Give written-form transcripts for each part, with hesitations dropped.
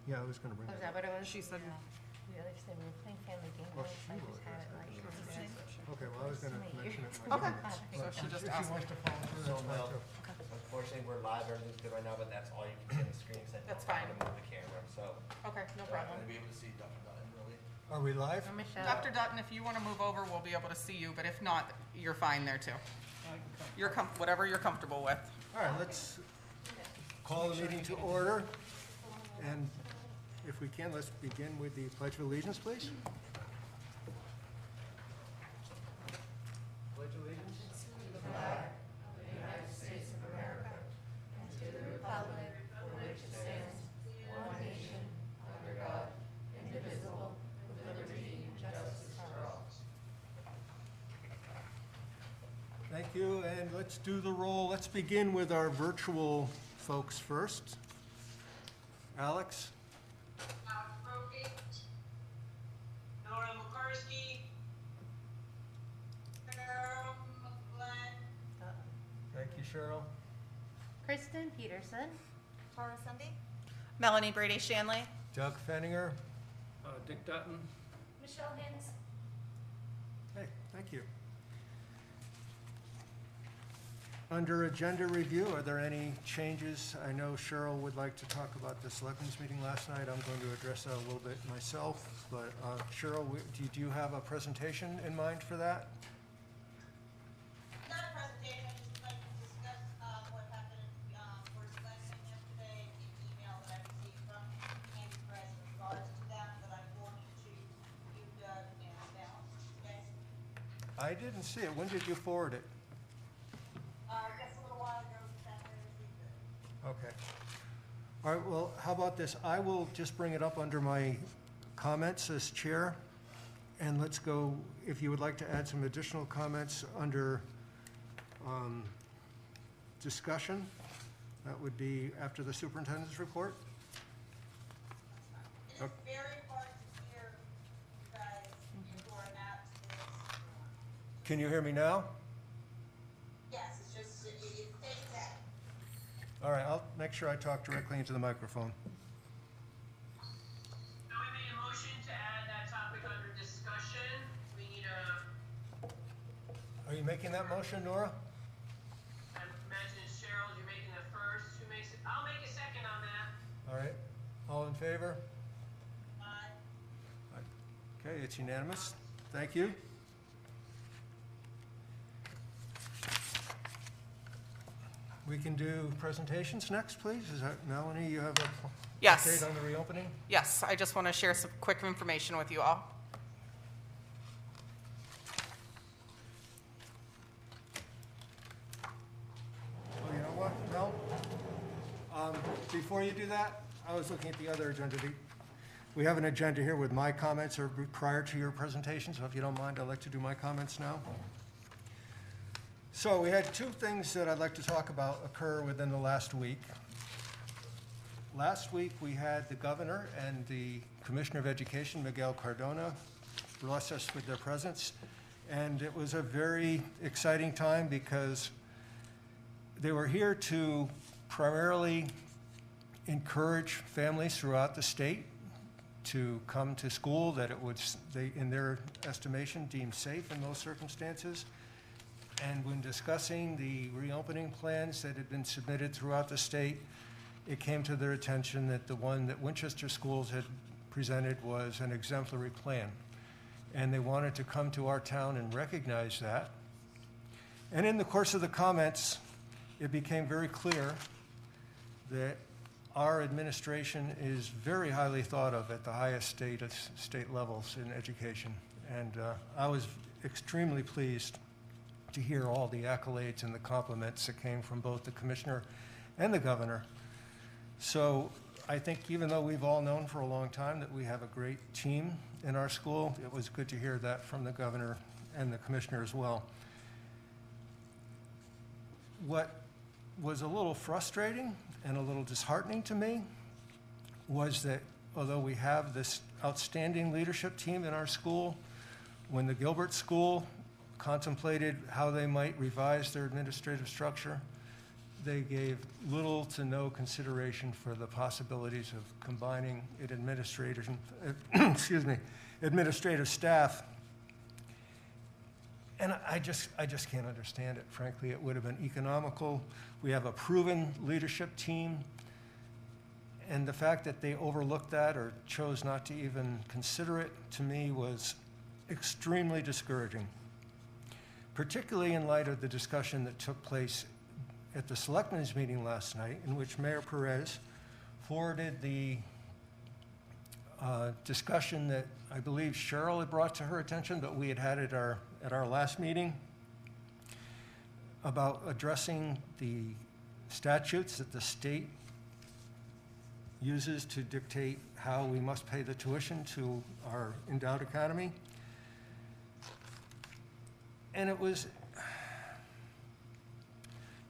Yeah, I was gonna bring Oh, is that that up. what it was? She said- Yeah. We were playing Family Game Well, Night, she so I was, just had it that's like. Okay, well, I was gonna Just mention it in me. my Okay. comments. So but she just if asked she wants me. to follow through, So, that's fine Mel, too. unfortunately, we're live, everything's good right now, but that's all you can see on the screen, because I That's don't fine. want to move the camera, so. Okay, no We're not problem. gonna be able to see Dr. Dutton, really. Are we live? Or Michelle. Dr. Dutton, if you want to move over, we'll be able to see you, but if not, you're fine there too. Whatever you're comfortable with. All right, let's call the meeting to order. And if we can, let's begin with the Pledge of Allegiance, please. Pledge allegiance. Thank you, and let's do the roll. Let's begin with our virtual folks first. Alex? Alex Brophy, Nora Mukarski, Cheryl McGlenn, Thank you, Cheryl. Kristen Peterson. Tara Sunday? Melanie Brady Shanley. Doug Fenninger. Dick Dutton. Michelle Hins? Hey, thank you. Under agenda review, are there any changes? I know Cheryl would like to talk about the selectmen's meeting last night. I'm going to address that a little bit myself. But Cheryl, do you have a presentation in mind for that? not a presentation, I'd just like to discuss, what happened, for selection yesterday, the email that I received from Andy Perez in regards to that I forwarded to you, Doug, and Val, okay? I didn't see it. When did you forward it? Just a little while ago, this afternoon, we did. Okay. All right, well, how about this? I will just bring it up under my comments as chair, and let's go, if you would like to add some additional comments under discussion, that would be after the superintendent's report. It is very hard to hear you guys who are at this. Can you hear me now? Yes, it's just, it fades out. All right, I'll make sure I talk directly into the microphone. Now we made a motion to add that topic under discussion. We need Are you making that motion, Nora? I imagine it's Cheryl, you're making the first. Who makes it? I'll make a second on that. All right, all in favor? Aye. Okay, it's unanimous. Thank you. We can do presentations next, please. Is that, Melanie, you have a Yes. update on the reopening? Yes, I just want to share some quick information with you all. Oh, you know what, Mel? Before you do that, I was looking at the other agenda. We have an agenda here with my comments or prior to your presentation, so if you don't mind, I'd like to do my comments now. So we had two things that I'd like to talk about occur within the last week. Last week, we had the governor and the Commissioner of Education, Miguel Cardona, bless us with their presence. And it was a very exciting time because they were here to primarily encourage families throughout the state to come to school that it would, they, in their estimation, deem safe in those circumstances. And when discussing the reopening plans that had been submitted throughout the state, it came to their attention that the one that Winchester Schools had presented was an exemplary plan. And they wanted to come to our town and recognize that. And in the course of the comments, it became very clear that our administration is very highly thought of at the highest state levels in education. And I was extremely pleased to hear all the accolades and the compliments that came from both the commissioner and the governor. So I think even though we've all known for a long time that we have a great team in our school, it was good to hear that from the governor and the commissioner as well. What was a little frustrating and a little disheartening to me was that although we have this outstanding leadership team in our school, when the Gilbert School contemplated how they might revise their administrative structure, they gave little to no consideration for the possibilities of combining an administrators and, excuse me, administrative staff. And I just can't understand it, frankly. It would have been economical. We have a proven leadership team. And the fact that they overlooked that or chose not to even consider it, to me, was extremely discouraging, particularly in light of the discussion that took place at the Selectmen's meeting last night, in which Mayor Perez forwarded the discussion that I believe Cheryl had brought to her attention, but we had had at our last meeting, about addressing the statutes that the state uses to dictate how we must pay the tuition to our endowed academy. And it was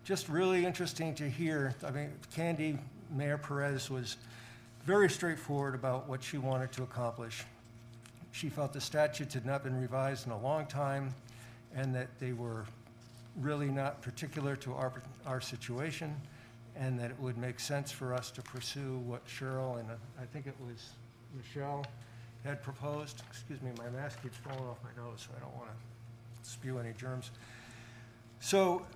just really interesting to hear. I mean, Candy, Mayor Perez, was very straightforward about what she wanted to accomplish. She felt the statutes had not been revised in a long time and that they were really not particular to our situation, and that it would make sense for us to pursue what Cheryl and I think it was Michelle had proposed. Excuse me, my mask keeps falling off my nose, so I don't want to spew any germs. So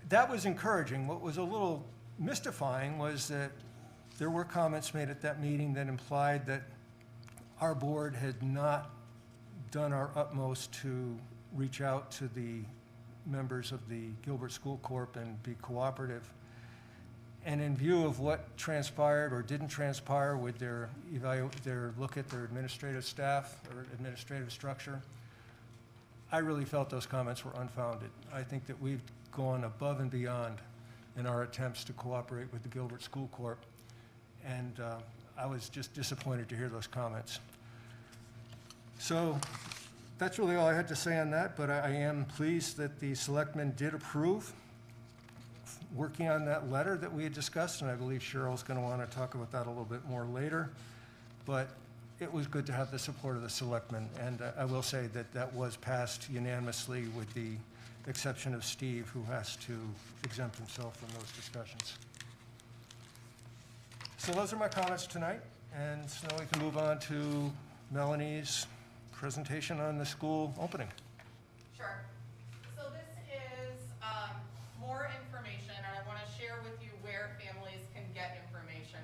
that was encouraging. What was a little mystifying was that there were comments made at that meeting that implied that our board had not done our utmost to reach out to the members of the Gilbert School Corp and be cooperative. And in view of what transpired or didn't transpire with their look at their administrative staff or administrative structure, I really felt those comments were unfounded. I think that we've gone above and beyond in our attempts to cooperate with the Gilbert School Corp. And I was just disappointed to hear those comments. So that's really all I had to say on that, but I am pleased that the selectmen did approve working on that letter that we had discussed, and I believe Cheryl's going to want to talk about that a little bit more later. But it was good to have the support of the selectmen, and I will say that that was passed unanimously with the exception of Steve, who has to exempt himself from those discussions. So those are my comments tonight, and now we can move on to Melanie's presentation on the school opening. Sure. So this is more information, and I want to share with you where families can get information.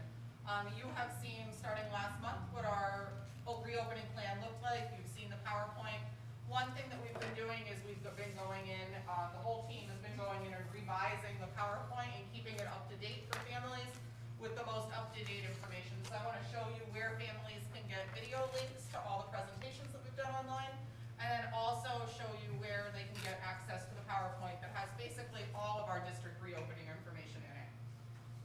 You have seen, starting last month, what our reopening plan looked like. You've seen the PowerPoint. One thing that we've been doing is we've been going in, the whole team has been going in and revising the PowerPoint and keeping it up to date for families with the most up-to-date information. So I want to show you where families can get video links to all the presentations that we've done online, and then also show you where they can get access to the PowerPoint that has basically all of our district reopening information in it.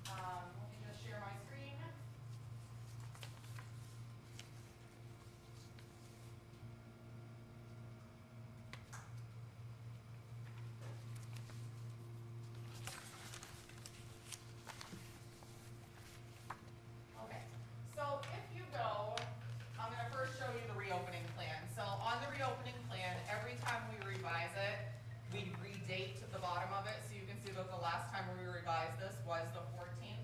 Let me just share my screen. Okay, so if you go, I'm going to first show you the reopening plan. So on the reopening plan, every time we revise it, we redate the bottom of it. So you can see that the last time we revised this was the 14th.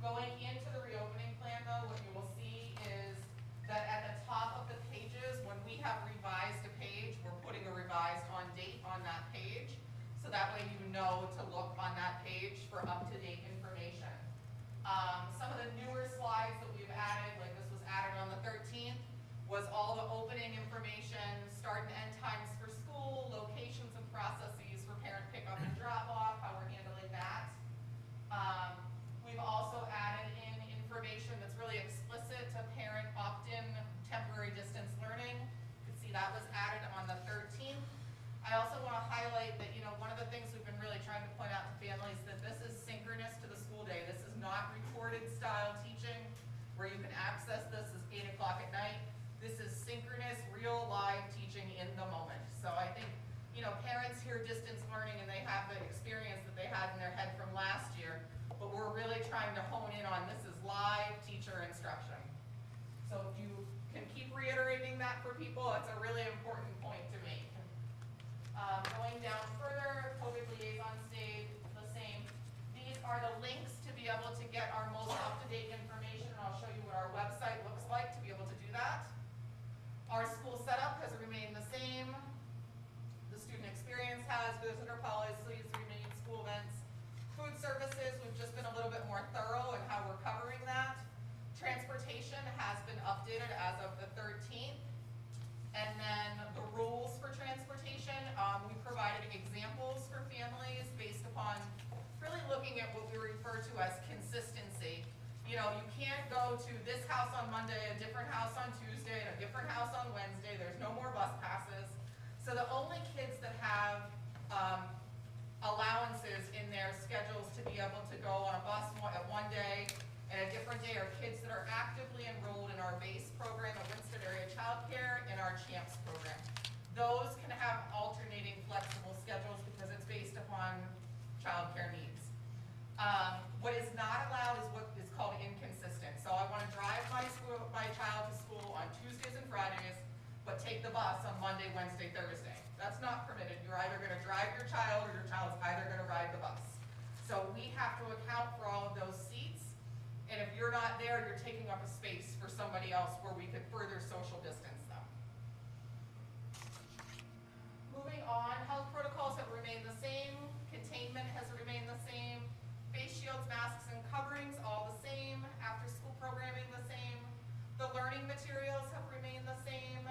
Going into the reopening plan, though, what you will see is that at the top of the pages, when we have revised a page, we're putting a revised on date on that page. So that way you know to look on that page for up-to-date information. Some of the newer slides that we've added, like this was added on the 13th, was all the opening information, start and end times for school, locations and processes for parent pickup and drop off, how we're handling that. We've also added in information that's really explicit to parent opt-in temporary distance learning. You can see that was added on the 13th. I also want to highlight that, one of the things we've been really trying to point out to families that this is synchronous to the school day. This is not recorded style teaching where you can access this as 8 o'clock at night. This is synchronous, real live teaching in the moment. So I think, parents hear to as consistency. You know, you can't go to this house on Monday, a different house on Tuesday, and a different house on Wednesday. There's no more bus passes. So the only kids that have allowances in their schedules to be able to go on a bus at one day and a different day are kids that are actively enrolled in our BASE program at Winston Area Child Care and our CHAMPS program. Those can have alternating flexible schedules because it's based upon child care needs. What is not allowed is what is called inconsistent. So I want to drive my child to school on Tuesdays and Fridays, but take the bus on Monday, Wednesday, Thursday. That's not permitted. You're either going to drive your child or your child's either going to ride the bus. So we have to account for all of those seats. And if you're not there, you're taking up a space for somebody else where we could further social distance them. Moving on, health protocols have remained the same. Containment has remained the same. Face shields, masks, and coverings all the same. After school programming the same. The learning materials have remained the same.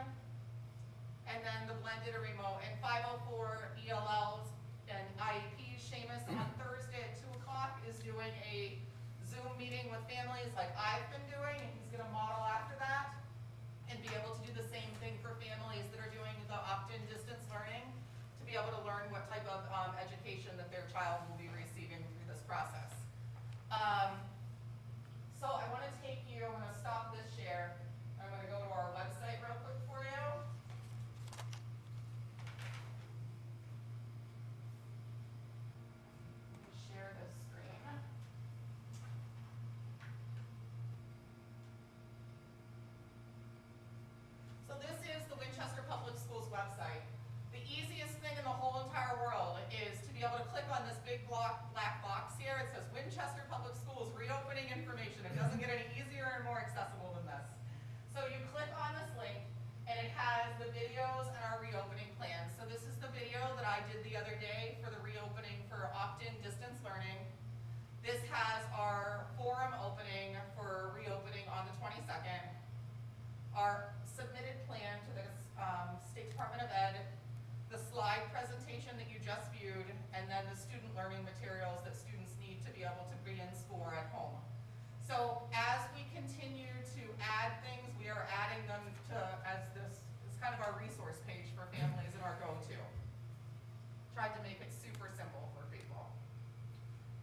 And then the blended or remote. And 504 ELLs and IEPs. Seamus on Thursday at 2 o'clock is doing a Zoom meeting with families like I've been doing, and he's going to model after that and be able to do the same thing for families that are doing the opt-in distance learning to be able to learn what type of education that their child will be receiving through this process. So I want to take you, I'm going to stop this share. I'm going to go to our website real quick for you. Share this screen. So this is the Winchester Public Schools website. The easiest thing in the whole entire world is to be able to click on this big black box here. It says Winchester Public Schools reopening information. It doesn't get any easier and more accessible than this. So you click on this link and it has the videos and our reopening plans. So this is the video that I did the other day for the reopening for opt-in distance learning. This has our forum opening for reopening on the 22nd. Our submitted plan to the State Department of Ed, the slide presentation that you just viewed, and then the student learning materials that students need to be able to be in school or at home. So as we continue to add things, we are adding them to as this is kind of our resource page for families and our go-to. Tried to make it super simple for people.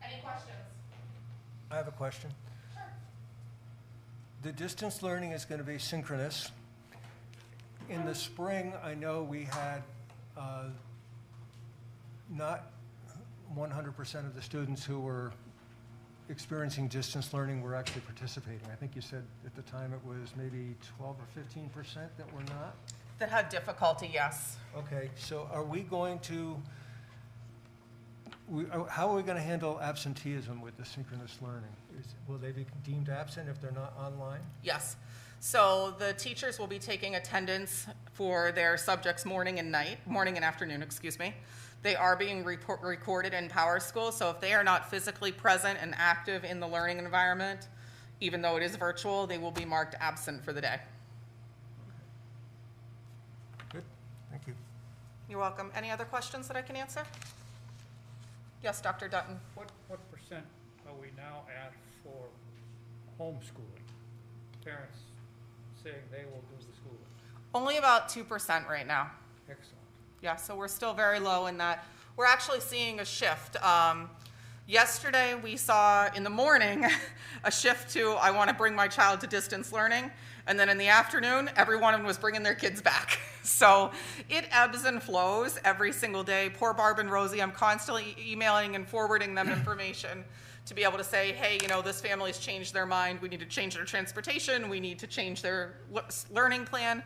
Any questions? I have a question. Sure. The distance learning is going to be synchronous. In the spring, I know we had not 100% of the students who were experiencing distance learning were actually participating. I think you said at the time it was maybe 12 or 15% that were not? That had difficulty, yes. Okay, so are we going to, how are we going to handle absenteeism with the synchronous learning? Will they be deemed absent if they're not online? Yes. So the teachers will be taking attendance for their subjects morning and afternoon, excuse me. They are being recorded in PowerSchool, so if they are not physically present and active in the learning environment, even though it is virtual, they will be marked absent for the day. Good, thank you. You're welcome. Any other questions that I can answer? Yes, Dr. Dutton. What percent are we now at for homeschooling? Parents saying they will do the schooling. Only about 2% right now. Excellent. Yeah, so we're still very low in that. We're actually seeing a shift. Yesterday, we saw in the morning a shift to, I want to bring my child to distance learning. And then in the afternoon, everyone was bringing their kids back. So it ebbs and flows every single day. Poor Barb and Rosie, I'm constantly emailing and forwarding them information to be able to say, hey, you know, this family's changed their mind. We need to change their transportation. We need to change their learning plan.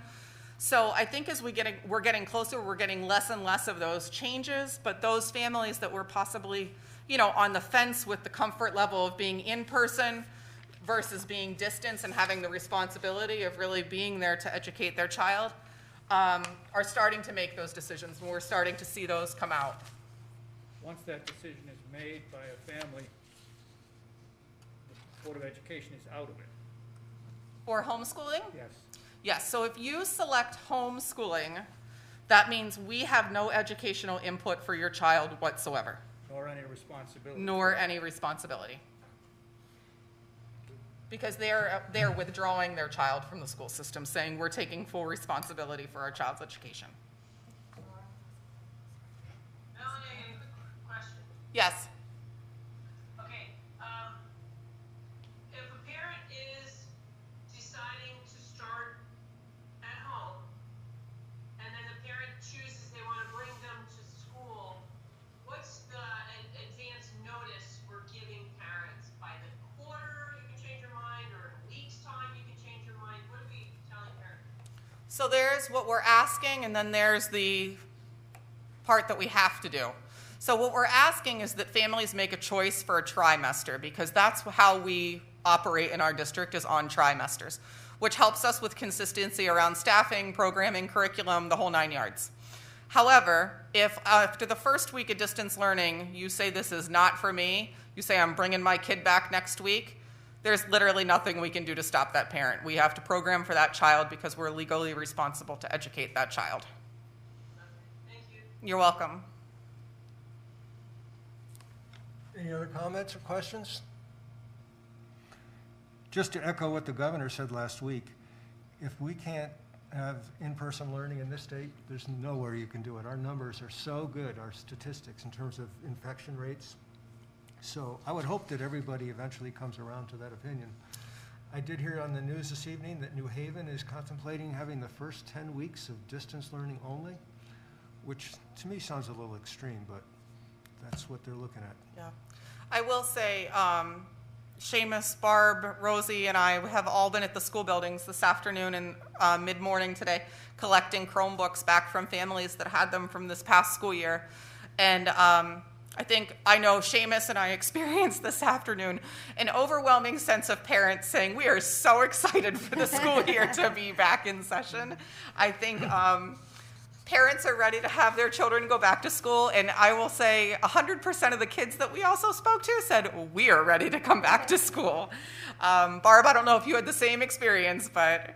So I think as we're getting closer, we're getting less and less of those changes, but those families that were possibly, you know, on the fence with the comfort level of being in person versus being distance and having the responsibility of really being there to educate their child, are starting to make those decisions, and we're starting to see those come out. Once that decision is made by a family, the Board of Education is out of it. For homeschooling? Yes. Yes, so if you select homeschooling, that means we have no educational input for your child whatsoever, Nor any responsibility. nor any responsibility. because they're withdrawing their child from the school system, saying we're taking full responsibility for our child's education. Melanie, I have a quick question. Yes. Okay, if a parent is deciding to start at home, and then the parent chooses they want to bring them to school, what's the advance notice we're giving parents? By the quarter, you can change your mind, or in a week's time, you can change your mind? What are we telling parents? So there's what we're asking, and then there's the part that we have to do. So what we're asking is that families make a choice for a trimester, because that's how we operate in our district, is on trimesters, which helps us with consistency around staffing, programming, curriculum, the whole 9 yards. However, if after the first week of distance learning, you say this is not for me, you say I'm bringing my kid back next week, there's literally nothing we can do to stop that parent. We have to program for that child because we're legally responsible to educate that child. Thank you. You're welcome. Any other comments or questions? Just to echo what the governor said last week, if we can't have in-person learning in this state, there's nowhere you can do it. Our numbers are so good, our statistics in terms of infection rates. So I would hope that everybody eventually comes around to that opinion. I did hear on the news this evening that New Haven is contemplating having the first 10 weeks of distance learning only, which to me sounds a little extreme, but that's what they're looking at. Yeah. I will say, Seamus, Barb, Rosie, and I have all been at the school buildings this afternoon and mid-morning today collecting Chromebooks back from families that had them from this past school year. And I know Seamus and I experienced this afternoon an overwhelming sense of parents saying, we are so excited for the school year to be back in session. I think parents are ready to have their children go back to school, and I will say 100% of the kids that we also spoke to said, we are ready to come back to school. Barb, I don't know if you had the same experience, but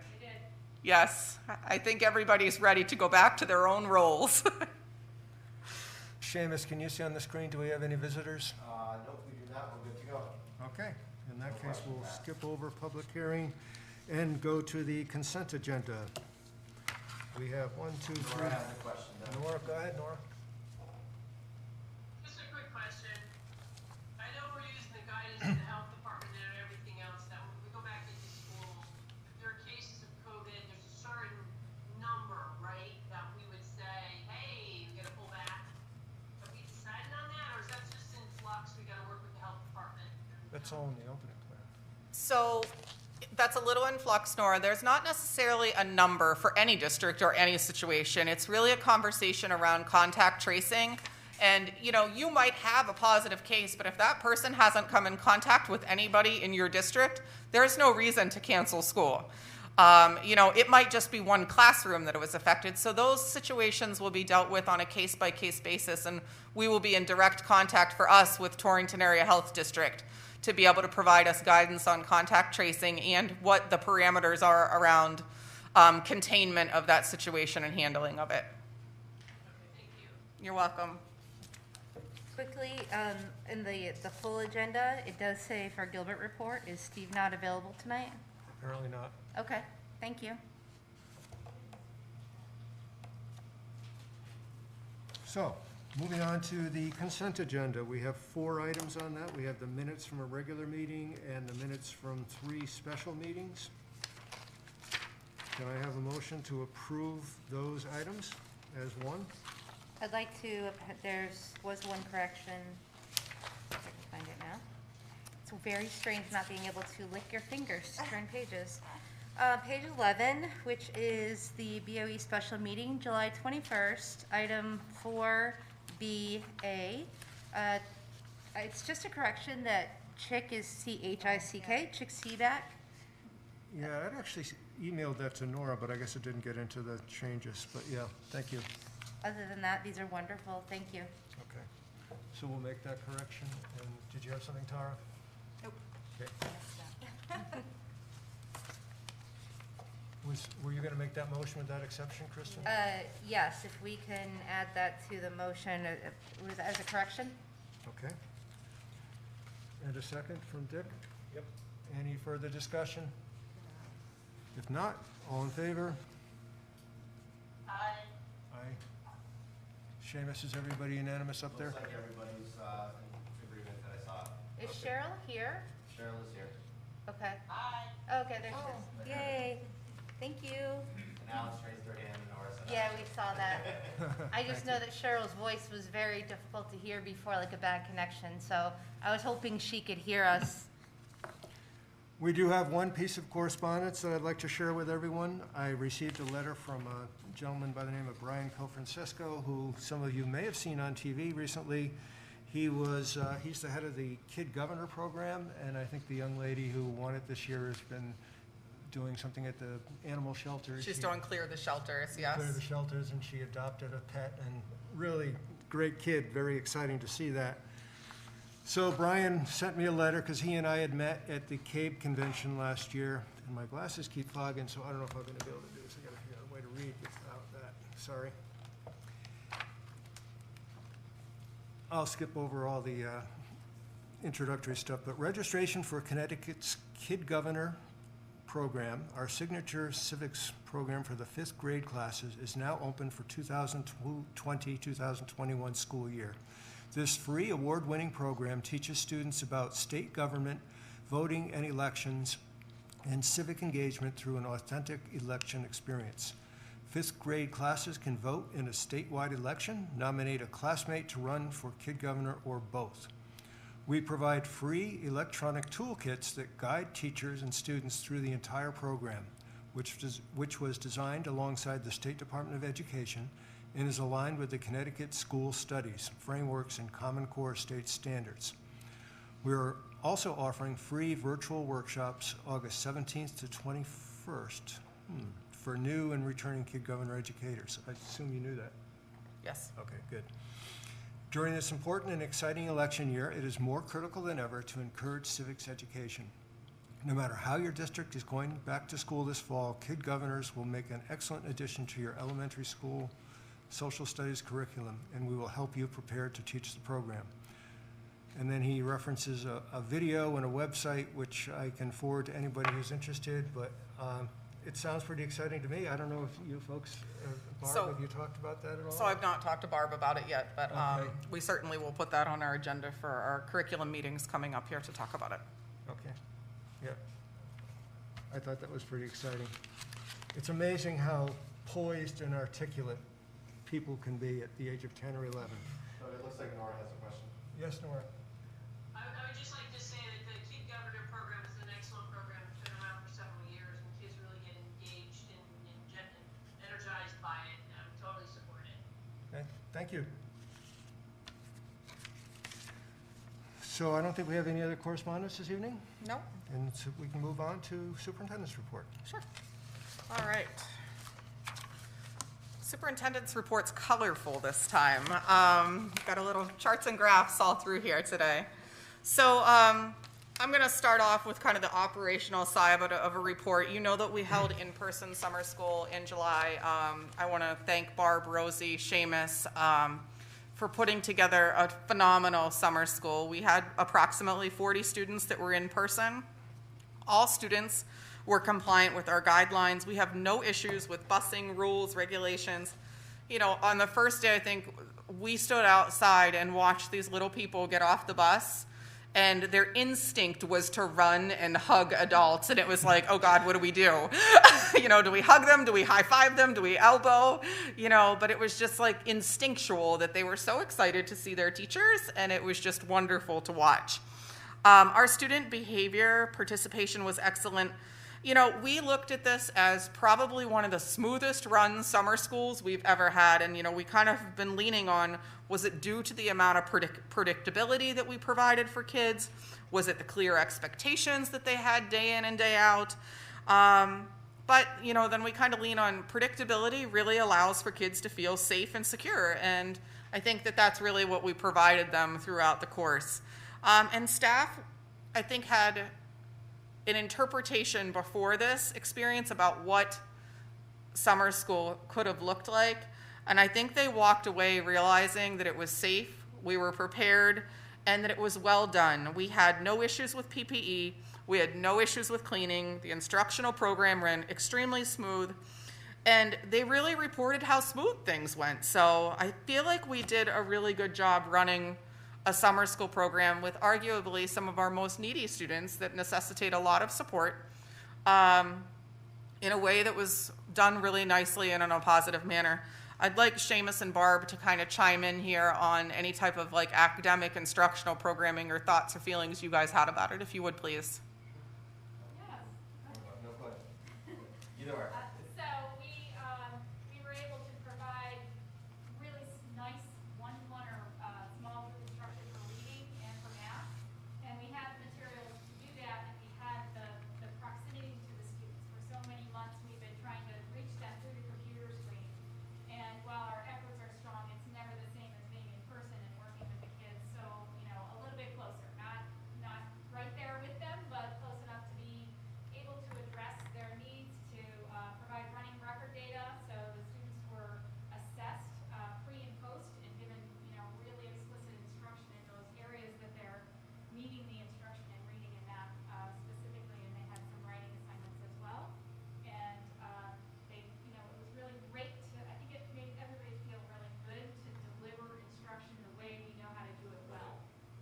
yes, I think everybody's ready to go back to their own roles. Seamus, can you see on the screen, do we have any visitors? Nope, we do not, we're good to go. Okay, in that case, we'll skip over public hearing and go to the consent agenda. We have 1, 2, 3. Nora has a question though. Nora, go ahead, Nora. Just a quick question. I know we're using the guidance of the health department and everything else, that when we go back into school, if there are cases of COVID, there's a certain number, right, that we would say, hey, we gotta pull back. Have we decided on that, or is that just in flux, we gotta work with the health department? That's all in the opening plan. So that's a little in flux, Nora. There's not necessarily a number for any district or any situation. It's really a conversation around contact tracing. And, you might have a positive case, but if that person hasn't come in contact with anybody in your district, there's no reason to cancel school. It might just be one classroom that it was affected. So those situations will be dealt with on a case-by-case basis, and we will be in direct contact for us with Torrington Area Health District to be able to provide us guidance on contact tracing and what the parameters are around containment of that situation and handling of it. Thank you. You're welcome. Quickly, in the full agenda, it does say for Gilbert report, is Steve not available tonight? Apparently not. Okay, thank you. So, moving on to the consent agenda, we have 4 items on that. We have the minutes from a regular meeting and the minutes from 3 special meetings. Can I have a motion to approve those items as one? I'd like to, was one correction, if I can find it now. It's very strange not being able to lick your fingers to turn pages. Page 11, which is the BOE special meeting, July 21st, item 4BA. It's just a correction that Chick is C-H-I-C-K, Chick Seaback. Yeah, I'd actually emailed that to Nora, but I guess it didn't get into the changes, but yeah, thank you. Other than that, these are wonderful, thank you. Okay, so we'll make that correction, and did you have something, Tara? Nope. Okay. Were you gonna make that motion with that exception, Kristen? Yes, if we can add that to the motion, as a correction? Okay. And a second from Dick? Yep. Any further discussion? If not, all in favor? Aye. Aye. Seamus, is everybody unanimous up there? Looks like everybody's in agreement that I saw. Is Okay. Cheryl here? Cheryl is here. Okay. Aye. Okay, there she is. Yay. Thank you. And Alex raised her hand and Nora said. Yeah, we saw that. I just know that Cheryl's voice was very difficult to hear before, like a bad connection, so I was hoping she could hear us. We do have one piece of correspondence that I'd like to share with everyone. I received a letter from a gentleman by the name of Brian Cofrancesco, who some of you may have seen on TV recently. He's the head of the Kid Governor program, and I think the young lady who won it this year has been doing something at the animal shelters. She's She doing Clear the Shelters, yes. cleared the shelters, and she adopted a pet, and really great kid, very exciting to see that. So Brian sent me a letter, because he and I had met at the CABE convention last year, and my glasses keep fogging, so I don't know if I'm gonna be able to do this. I gotta figure out a way to read without that, sorry. I'll skip over all the introductory stuff, but registration for Connecticut's Kid Governor program, our signature civics program for the 5th grade classes, is now open for 2020-2021 school year. This free award-winning program teaches students about state government, voting and elections, and civic engagement through an authentic election experience. 5th grade classes can vote in a statewide election, nominate a classmate to run for Kid Governor, or both. We provide free electronic toolkits that guide teachers and students through the entire program, which was designed alongside the State Department of Education and is aligned with the Connecticut School Studies, Frameworks, and Common Core state standards. We are also offering free virtual workshops August 17th to 21st for new and returning Kid Governor educators. I assume you knew that. Yes. Okay, good. During this important and exciting election year, it is more critical than ever to encourage civics education. No matter how your district is going back to school this fall, Kid Governors will make an excellent addition to your elementary school social studies curriculum, and we will help you prepare to teach the program. And then he references a video and a website, which I can forward to anybody who's interested, but it sounds pretty exciting to me. I don't know if you folks, Barb, So- have you talked about that at all? So I've not talked to Barb about it yet, but Okay. we certainly will put that on our agenda for our curriculum meetings coming up here to talk about it. Okay, yeah. I thought that was pretty exciting. It's amazing how poised and articulate people can be at the age of 10 or 11. So it looks like Nora has a question. Yes, Nora? I would just like to say that the Kid Governor program is an excellent program. It's been around for several years, and kids really get engaged and energized by it, and I would totally support it. Okay, thank you. So I don't think we have any other correspondence this evening, No? and so we can move on to superintendent's report. Sure. All right. Superintendent's report's colorful this time. Got a little charts and graphs all through here today. So I'm going to start off with kind of the operational side of a report. You know that we held in-person summer school in July. I want to thank Barb, Rosie, Seamus for putting together a phenomenal summer school. We had approximately 40 students that were in person. All students were compliant with our guidelines. We have no issues with busing rules, regulations. You know, on the first day, I think we stood outside and watched these little people get off the bus, and their instinct was to run and hug adults. And it was like, oh God, what do we do? You know, do we hug them? Do we high five them? Do we elbow? You know, but it was just like instinctual that they were so excited to see their teachers, and it was just wonderful to watch. Our student behavior participation was excellent. You know, we looked at this as probably one of the smoothest run summer schools we've ever had. And, you know, we kind of been leaning on, was it due to the amount of predictability that we provided for kids? Was it the clear expectations that they had day in and day out? But, you know, then we kind of lean on predictability really allows for kids to feel safe and secure. And I think that that's really what we provided them throughout the course. And staff, I think, had an interpretation before this experience about what summer school could have looked like. And I think they walked away realizing that it was safe, we were prepared, and that it was well done. We had no issues with PPE. We had no issues with cleaning. The instructional program ran extremely smooth, and they really reported how smooth things went. So I feel like we did a really good job running a summer school program with arguably some of our most needy students that necessitate a lot of support, in a way that was done really nicely and in a positive manner. I'd like Seamus and Barb to kind of chime in here on any type of like academic instructional programming or thoughts or feelings you guys had about it, if you would please. No, go ahead. Either or. So we were able to provide really nice one-to-one or small group instruction for reading and for math. And we had the materials to do that, and we had the proximity to the students. For so many months, we've been trying to reach them through the computer screen. And while our efforts are strong, it's never the same as being in person and working with the kids. So, a little bit closer, not right there with them, but close enough to be able to address their needs, to provide running record data. So the students were assessed pre and post and given, really explicit instruction in those areas that they're needing the instruction in reading and math specifically, and they had some writing assignments as well. And they, it was really great to, I think it made everybody feel really good to deliver instruction the way we know how to do it well,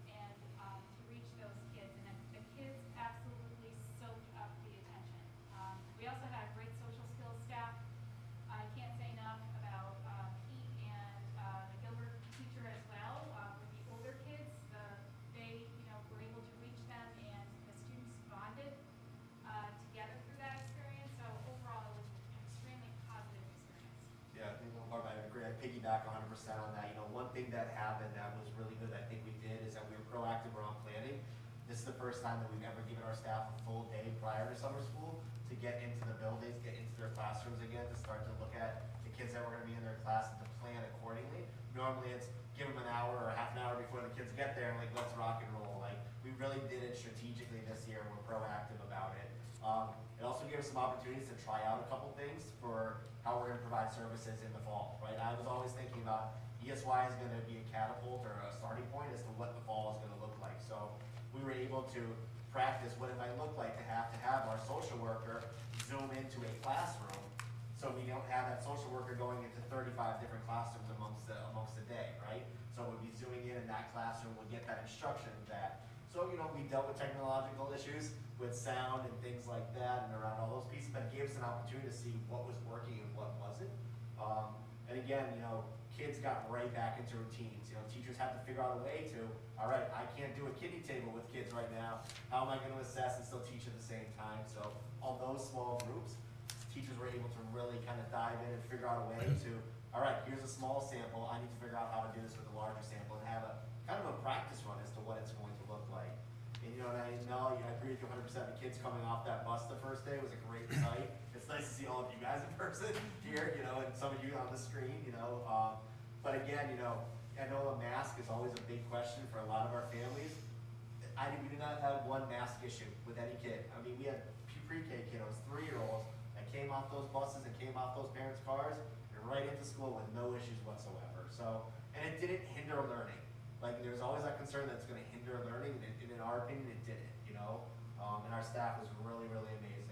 and to reach those kids. And the kids absolutely soaked up the attention. We also had a great social skills staff. I can't say enough about Pete and the Gilbert teacher as well. With the older kids, they were able to reach them, and the students bonded together through that experience. So overall, it was an extremely positive experience. Yeah, I think Barb, I agree. I piggyback 100% on that. One thing that happened that was really good, I think we did, is that we were proactive around planning. This is the first time that we've ever given our staff a full day prior to summer school to get into the buildings, get into their classrooms again, to start to look at the kids that were going to be in their class and to plan accordingly. Normally it's give them an hour or half an hour before the kids get there and like, let's rock and roll. Like, we really did it strategically this year, and we're proactive about it. It also gave us some opportunities to try out a couple things for how we're going to provide services in the fall, right? I was always thinking about ESY is going to be a catapult or a starting point as to what the fall is going to look like. So we were able to practice what it might look like to have our social worker zoom into a classroom, so we don't have that social worker going into 35 different classrooms amongst the day, right? So we'd be zooming in that classroom, would get that instruction back. So, we dealt with technological issues with sound and things like that and around all those pieces, but it gave us an opportunity to see what was working and what wasn't. And again, kids got right back into routines. Teachers had to figure out a way to, all right, I can't do a kiddie table with kids right now. How am I going to assess and still teach at the same time? So on those small groups, teachers were able to really kind of dive in and figure out a way to, all right, here's a small sample. I need to figure out how to do this with a larger sample and have a kind of a practice run as to what it's going to look like. And I agree with you 100%. The kids coming off that bus the first day was a great sight. It's nice to see all of you guys in person here, and some of you on the screen, But again, I know a mask is always a big question for a lot of our families. We did not have one mask issue with any kid. I mean, we had pre-K kiddos, 3-year-olds, that came off those buses and came off those parents' cars and right into school with no issues whatsoever. So, and it didn't hinder learning. Like, there's always that concern that it's going to hinder learning, and in our opinion, it didn't, And our staff was really, really amazing.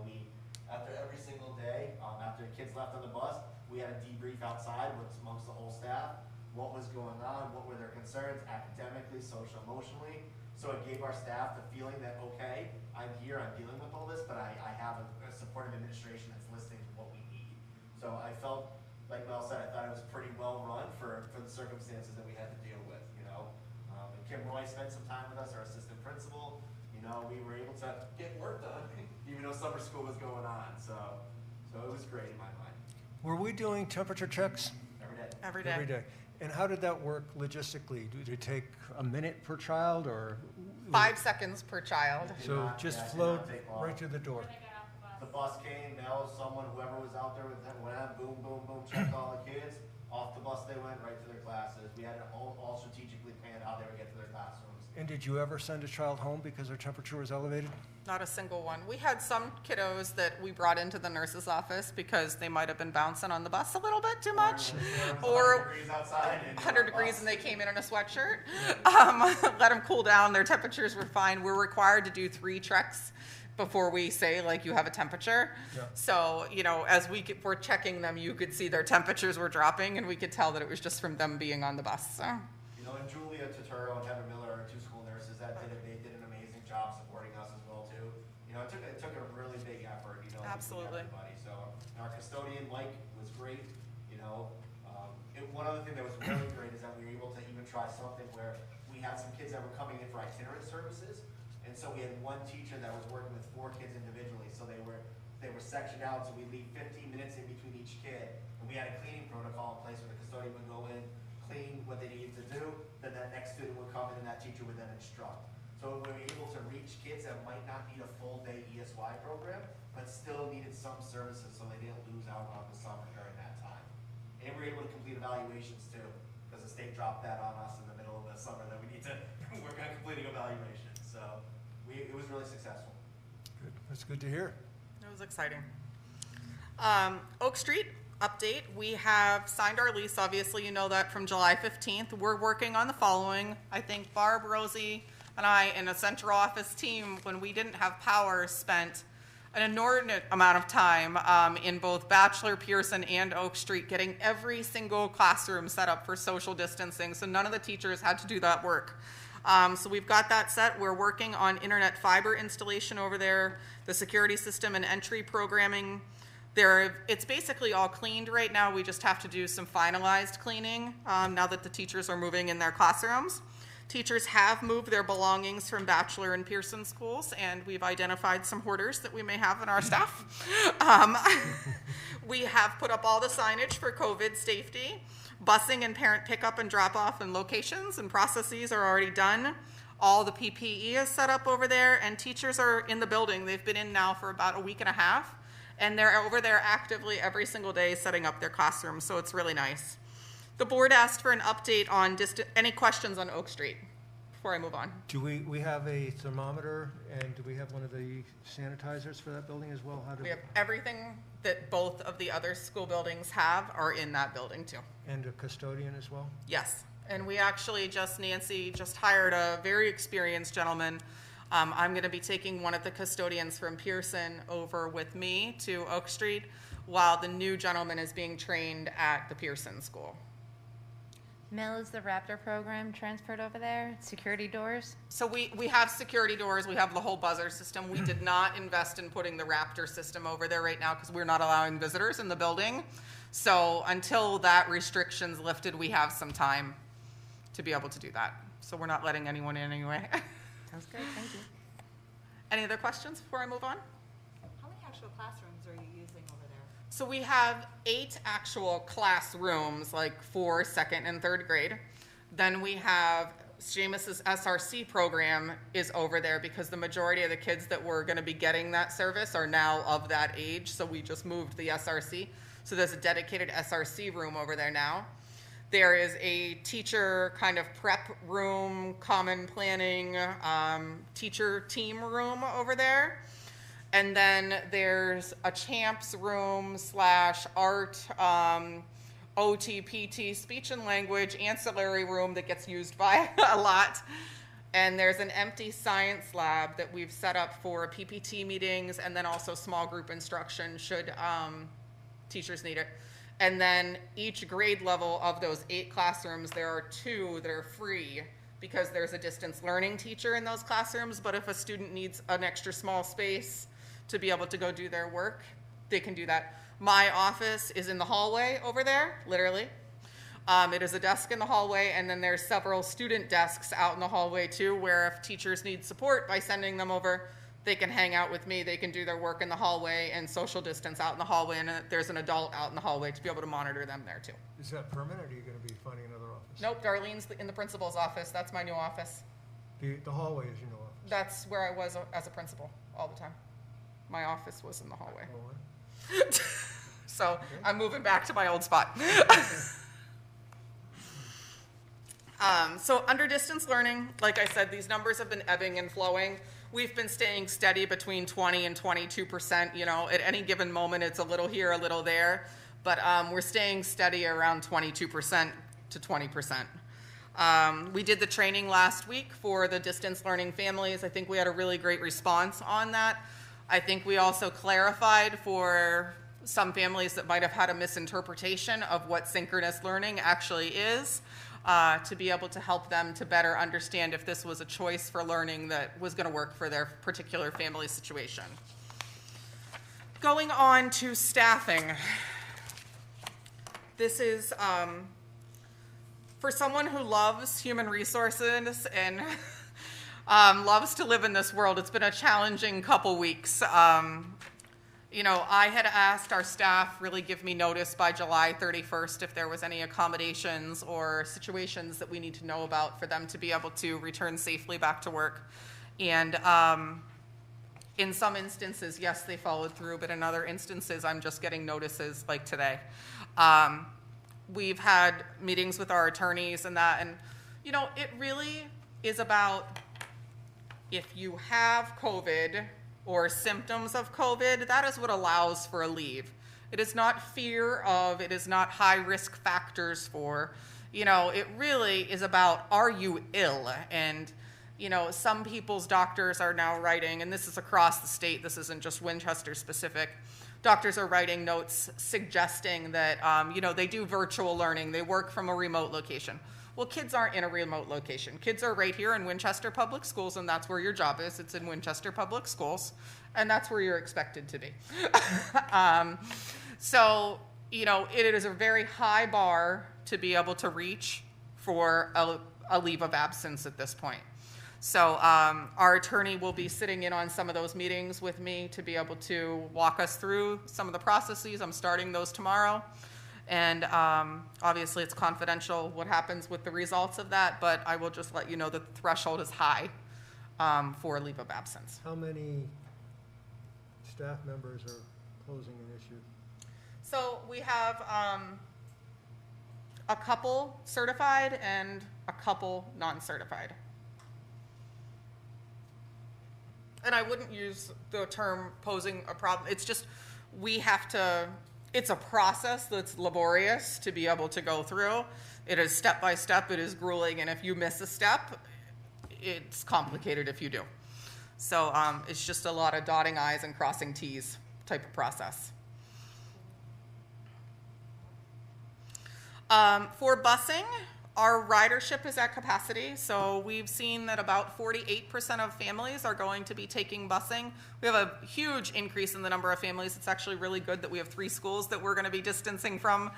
We, after every single day, after the kids left on the bus, we had a debrief outside amongst the whole staff. What was going on? What were their concerns academically, social, emotionally? So it gave our staff the feeling that, okay, I'm here, I'm dealing with all this, but I have a supportive administration that's listening to what we need. So I felt, like Mel said, I thought it was pretty well run for the circumstances that we had to deal with, And Kim Roy spent some time with us, our assistant principal. We were able to get work done, even though summer school was going on. So it was great in my mind. Were we doing temperature checks? Every day. Every day. And how did that work logistically? Did it take a minute per child, or? 5 seconds per child. So just it did flowed not take long. right to the door. When they got off the bus. The bus came, whoever was out there with them, went out, boom, boom, boom, checked all the kids. Off the bus they went, right to their classes. We had it all strategically planned how they would get to their classrooms. And did you ever send a child home because their temperature was elevated? Not a single one. We had some kiddos that we brought into the nurse's office because they might have been bouncing on the bus a little bit too much. Or 100 degrees outside. And 100 degrees and they came in a sweatshirt. Let them cool down. Their temperatures were fine. We're required to do 3 checks before we say, like, you have a temperature. Yeah. So, you know, as were checking them, you could see their temperatures were dropping, and we could tell that it was just from them being on the bus. So. You know, and Julia Turturro and Heather Miller are 2 school nurses that they did an amazing job supporting us as well too. You know, it took a really big effort, you know. to keep Absolutely. Everybody. So our custodian, Mike, was great, you know. One other thing that was really great is that we were able to even try something where we had some kids that were coming in for itinerant services. And so we had one teacher that was working with 4 kids individually. So they were sectioned out, so we leave 15 minutes in between each kid. And we had a cleaning protocol in place where the custodian would go in, clean what they needed to do, then that next student would come in and that teacher would then instruct. So we were able to reach kids that might not need a full day ESY program, but still needed some services so they didn't lose out on the summer during that time. And we were able to complete evaluations too, because the state dropped that on us in the middle of the summer that we need to work on completing evaluations. So it was really successful. Good. That's good to hear. It was exciting. Oak Street update. We have signed our lease. Obviously, you know that from July 15th. We're working on the following. I think Barb, Rosie, and I, in a central office team, when we didn't have power, spent an inordinate amount of time in both Bachelor, Pearson, and Oak Street getting every single classroom set up for social distancing. So none of the teachers had to do that work. So we've got that set. We're working on internet fiber installation over there, the security system and entry programming. It's basically all cleaned right now. We just have to do some finalized cleaning now that the teachers are moving in their classrooms. Teachers have moved their belongings from Bachelor and Pearson schools, and we've identified some hoarders that we may have in our staff. We have put up all the signage for COVID safety. Busing and parent pickup and drop off and locations and processes are already done. All the PPE is set up over there, and teachers are in the building. They've been in now for about a week and a half, and they're over there actively every single day setting up their classrooms, so it's really nice. The board asked for an update on any questions on Oak Street before I move on. Do we have a thermometer, and do we have one of the sanitizers for that building as well? We have everything that both of the other school buildings have are in that building too. And a custodian as well? Yes, and we actually Nancy just hired a very experienced gentleman. I'm gonna be taking one of the custodians from Pearson over with me to Oak Street while the new gentleman is being trained at the Pearson school. Mel, is the Raptor program transferred over there? Security doors? So we have security doors, we have the whole buzzer system. We did not invest in putting the Raptor system over there right now because we're not allowing visitors in the building. So until that restriction's lifted, we have some time to be able to do that. So we're not letting anyone in anyway. Sounds good, thank you. Any other questions before I move on? How many actual classrooms are you using over there? So we have 8 actual classrooms, like for 2nd and 3rd grade. Then we have Seamus's SRC program is over there because the majority of the kids that were gonna be getting that service are now of that age, so we just moved the SRC. So there's a dedicated SRC room over there now. There is a teacher kind of prep room, common planning, teacher team room over there. And then there's a champs room / art, OT, PT, speech and language, ancillary room that gets used by a lot. And there's an empty science lab that we've set up for PPT meetings and then also small group instruction should teachers need it. And then each grade level of those 8 classrooms, there are 2 that are free because there's a distance learning teacher in those classrooms. But if a student needs an extra small space to be able to go do their work, they can do that. My office is in the hallway over there, literally. It is a desk in the hallway, and then there's several student desks out in the hallway too, where if teachers need support by sending them over, they can hang out with me, they can do their work in the hallway and social distance out in the hallway, and there's an adult out in the hallway to be able to monitor them there too. Is that permanent, or are you gonna be finding another office? Nope, Darlene's in the principal's office, that's my new office. The hallway is your new office? That's where I was as a principal all the time. My office was in the hallway. Hallway. So I'm moving back to my old spot. So under distance learning, like I said, these numbers have been ebbing and flowing. We've been staying steady between 20 and 22%. You know, at any given moment, it's a little here, a little there. But we're staying steady around 22% to 20%. We did the training last week for the distance learning families. I think we had a really great response on that. I think we also clarified for some families that might have had a misinterpretation of what synchronous learning actually is, to be able to help them to better understand if this was a choice for learning that was going to work for their particular family situation. Going on to staffing. This is for someone who loves human resources and loves to live in this world. It's been a challenging couple weeks. You know, I had asked our staff really give me notice by July 31st if there was any accommodations or situations that we need to know about for them to be able to return safely back to work. And in some instances, yes, they followed through, but in other instances, I'm just getting notices like today. We've had meetings with our attorneys and that, and you know, it really is about if you have COVID or symptoms of COVID, that is what allows for a leave. It is not fear of, it is not high risk factors for, you know, it really is about, are you ill? And, you know, some people's doctors are now writing, and this is across the state, this isn't just Winchester specific, doctors are writing notes suggesting that, you know, they do virtual learning, they work from a remote location. Well, kids aren't in a remote location. Kids are right here in Winchester Public Schools, and that's where your job is. It's in Winchester Public Schools, and that's where you're expected to be. So, you know, it is a very high bar to be able to reach for a leave of absence at this point. So our attorney will be sitting in on some of those meetings with me to be able to walk us through some of the processes. I'm starting those tomorrow. And obviously it's confidential what happens with the results of that, but I will just let you know that the threshold is high for a leave of absence. How many staff members are closing an issue? So we have a couple certified and a couple non-certified. And I wouldn't use the term posing a problem. It's just we have to, it's a process that's laborious to be able to go through. It is step by step, it is grueling, and if you miss a step, it's complicated if you do. So it's just a lot of dotting I's and crossing T's type of process. For busing, our ridership is at capacity, so we've seen that about 48% of families are going to be taking busing. We have a huge increase in the number of families. It's actually really good that we have 3 schools that we're going to be distancing from,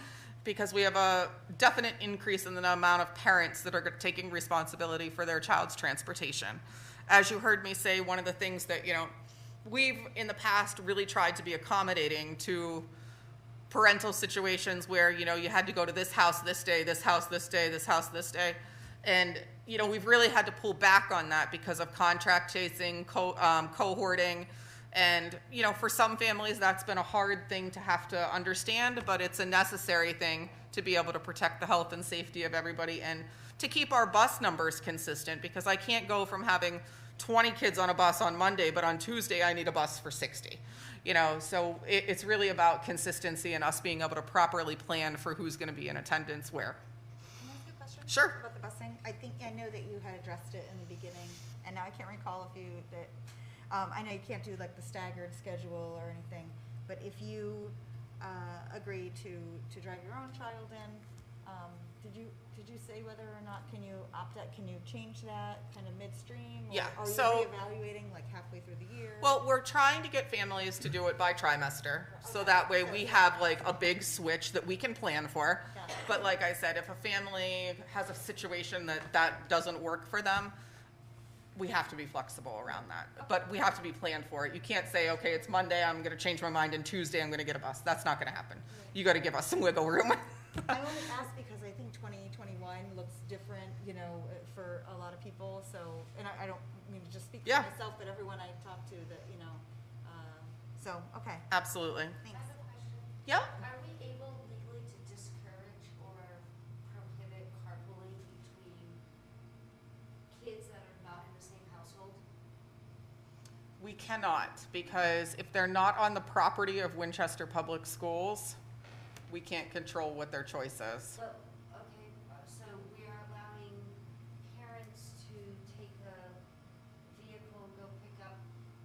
because we have a definite increase in the amount of parents that are taking responsibility for their child's transportation. As you heard me say, one of the things that, you know, we've in the past really tried to be accommodating to parental situations where, you know, you had to go to this house this day, this house this day, this house this day. And, you know, we've really had to pull back on that because of contract chasing, cohorting. And, you know, for some families, that's been a hard thing to have to understand, but it's a necessary thing to be able to protect the health and safety of everybody and to keep our bus numbers consistent, because I can't go from having 20 kids on a bus on Monday, but on Tuesday I need a bus for 60. You know, so it's really about consistency and us being able to properly plan for who's going to be in attendance where. Can I ask you a question? Sure. About the busing? I know that you had addressed it in the beginning, and now I can't recall if you did. I know you can't do like the staggered schedule or anything, but if you agree to drive your own child in, did you say whether or not can you opt out? Can you change that kind of midstream? Or Yeah, are you so- reevaluating like halfway through the year? Well, we're trying to get families to do it by trimester, so that way we have like a big switch that we can plan for. Got it. But like I said, if a family has a situation that doesn't work for them, we have to be flexible around that. But we have to be planned for it. You can't say, okay, it's Monday, I'm going to change my mind, and Tuesday I'm going to get a bus. That's not going to happen. You got to give us some wiggle room. I only ask because I think 2021 looks different, you know, for a lot of people. So, and I don't mean to just speak Yeah. for myself, but everyone I talk to that, you know, so, okay, Absolutely. thanks. I have a question. Yep. Are we able legally to discourage or prohibit carpooling between We cannot, because if they're not on the property of Winchester Public Schools, we can't control what their choice is. But, okay, so we are allowing parents to take a vehicle, go pick up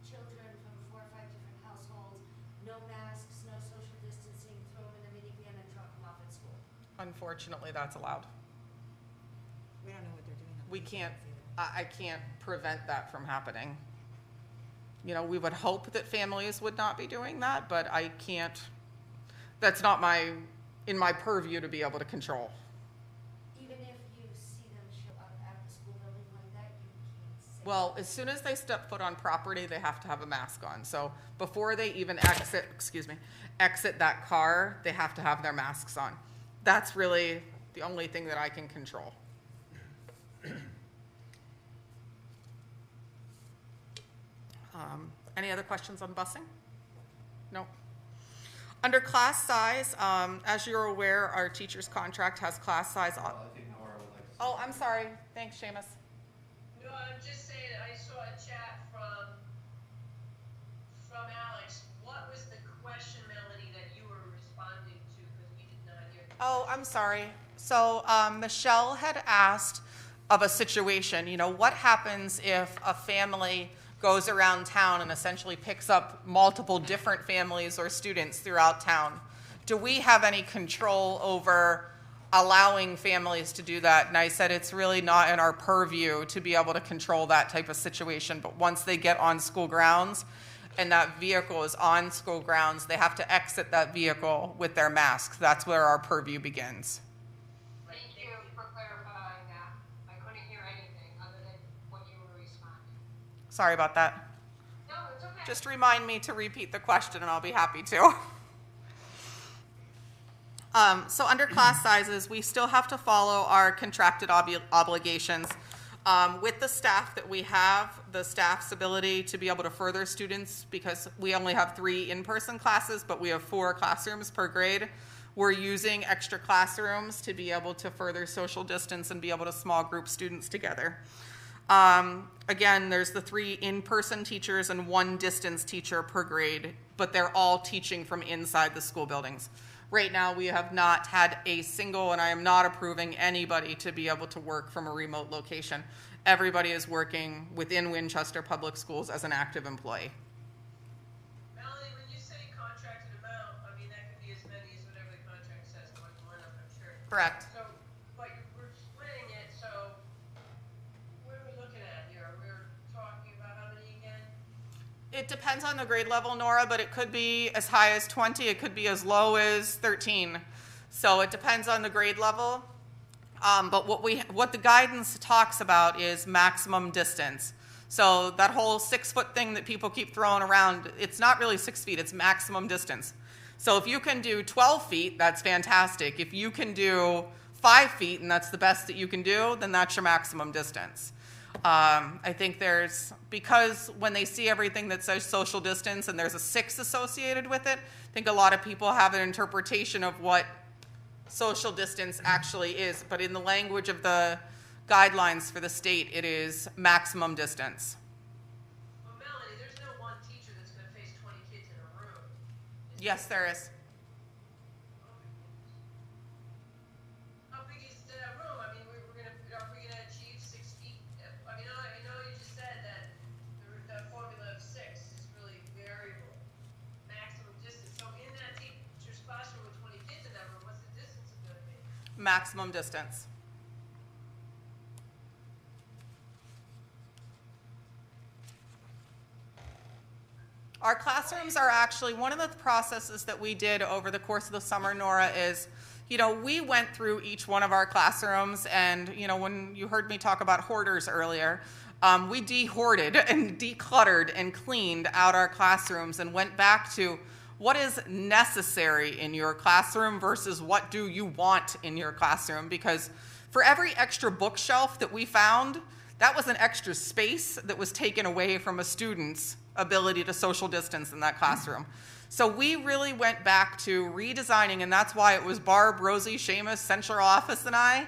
children from 4 or 5 different households, no masks, no social distancing, throw them in a minivan and drop them off at school. Unfortunately, that's allowed. We don't know what they're doing. on the We can't, weekends either. I can't prevent that from happening. You know, we would hope that families would not be doing that, but I can't, that's not in my purview to be able to control. Even if you see them show up at the school building like that, you can't say. Well, as soon as they step foot on property, they have to have a mask on. So before they even exit that car, they have to have their masks on. That's really the only thing that I can control. Any other questions on busing? No. Under class size, as you're aware, our teacher's contract has class size. I think Nora would like to. Oh, I'm sorry. Thanks, Seamus. No, I'm just saying, I saw a chat from Alex. What was the question, Melanie, that you were responding to, because we did not hear? Oh, I'm sorry. So Michelle had asked of a situation, you know, what happens if a family goes around town and essentially picks up multiple different families or students throughout town? Do we have any control over allowing families to do that? And I said it's really not in our purview to be able to control that type of situation. But once they get on school grounds and that vehicle is on school grounds, they have to exit that vehicle with their masks. That's where our purview begins. Thank you for clarifying that. I couldn't hear anything other than what you were responding. Sorry about that. No, it's okay. Just remind me to repeat the question and I'll be happy to. So under class sizes, we still have to follow our contracted obligations. With the staff that we have, the staff's ability to be able to further students, because we only have 3 in-person classes, but we have 4 classrooms per grade. We're using extra classrooms to be able to further social distance and be able to small group students together. Again, there's the 3 in-person teachers and 1 distance teacher per grade, but they're all teaching from inside the school buildings. Right now, we have not had a single, and I am not approving anybody to be able to work from a remote location. Everybody is working within Winchester Public Schools as an active employee. Melanie, when you say contracted amount, I mean, that could be as many as whatever the contract says going on, I'm sure. Correct. So, but we're splitting it, so what are we looking at here? We're talking about how many again? It depends on the grade level, Nora, but it could be as high as 20, it could be as low as 13. So it depends on the grade level. But what the guidance talks about is maximum distance. So that whole 6-foot thing that people keep throwing around, it's not really 6 feet, it's maximum distance. So if you can do 12 feet, that's fantastic. If you can do 5 feet and that's the best that you can do, then that's your maximum distance. I think because when they see everything that says social distance and there's a 6 associated with it, I think a lot of people have an interpretation of what social distance actually is. But in the language of the guidelines for the state, it is maximum distance. Well, Melanie, there's no one teacher that's gonna face 20 kids in a room. Yes, there is. How big is that room? I mean, are we gonna achieve 6 feet? I mean, I know you just said that the formula of 6 is really variable. Maximum distance. So in that teacher's classroom with 20 kids in that room, what's the distance gonna be? Maximum distance. Our classrooms are actually, one of the processes that we did over the course of the summer, Nora, is, you know, we went through each one of our classrooms and, you know, when you heard me talk about hoarders earlier, we de-hoarded and decluttered and cleaned out our classrooms and went back to what is necessary in your classroom versus what do you want in your classroom, because for every extra bookshelf that we found, that was an extra space that was taken away from a student's ability to social distance in that classroom. So we really went back to redesigning, and that's why it was Barb, Rosie, Seamus, Central Office, and I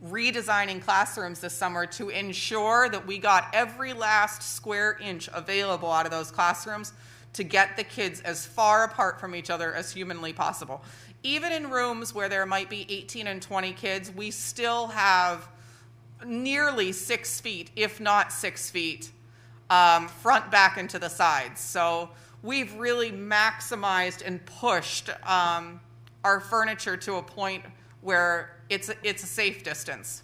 redesigning classrooms this summer to ensure that we got every last square inch available out of those classrooms to get the kids as far apart from each other as humanly possible. Even in rooms where there might be 18 and 20 kids, we still have nearly 6 feet, if not 6 feet, front, back, and to the sides. So we've really maximized and pushed our furniture to a point where it's a safe distance.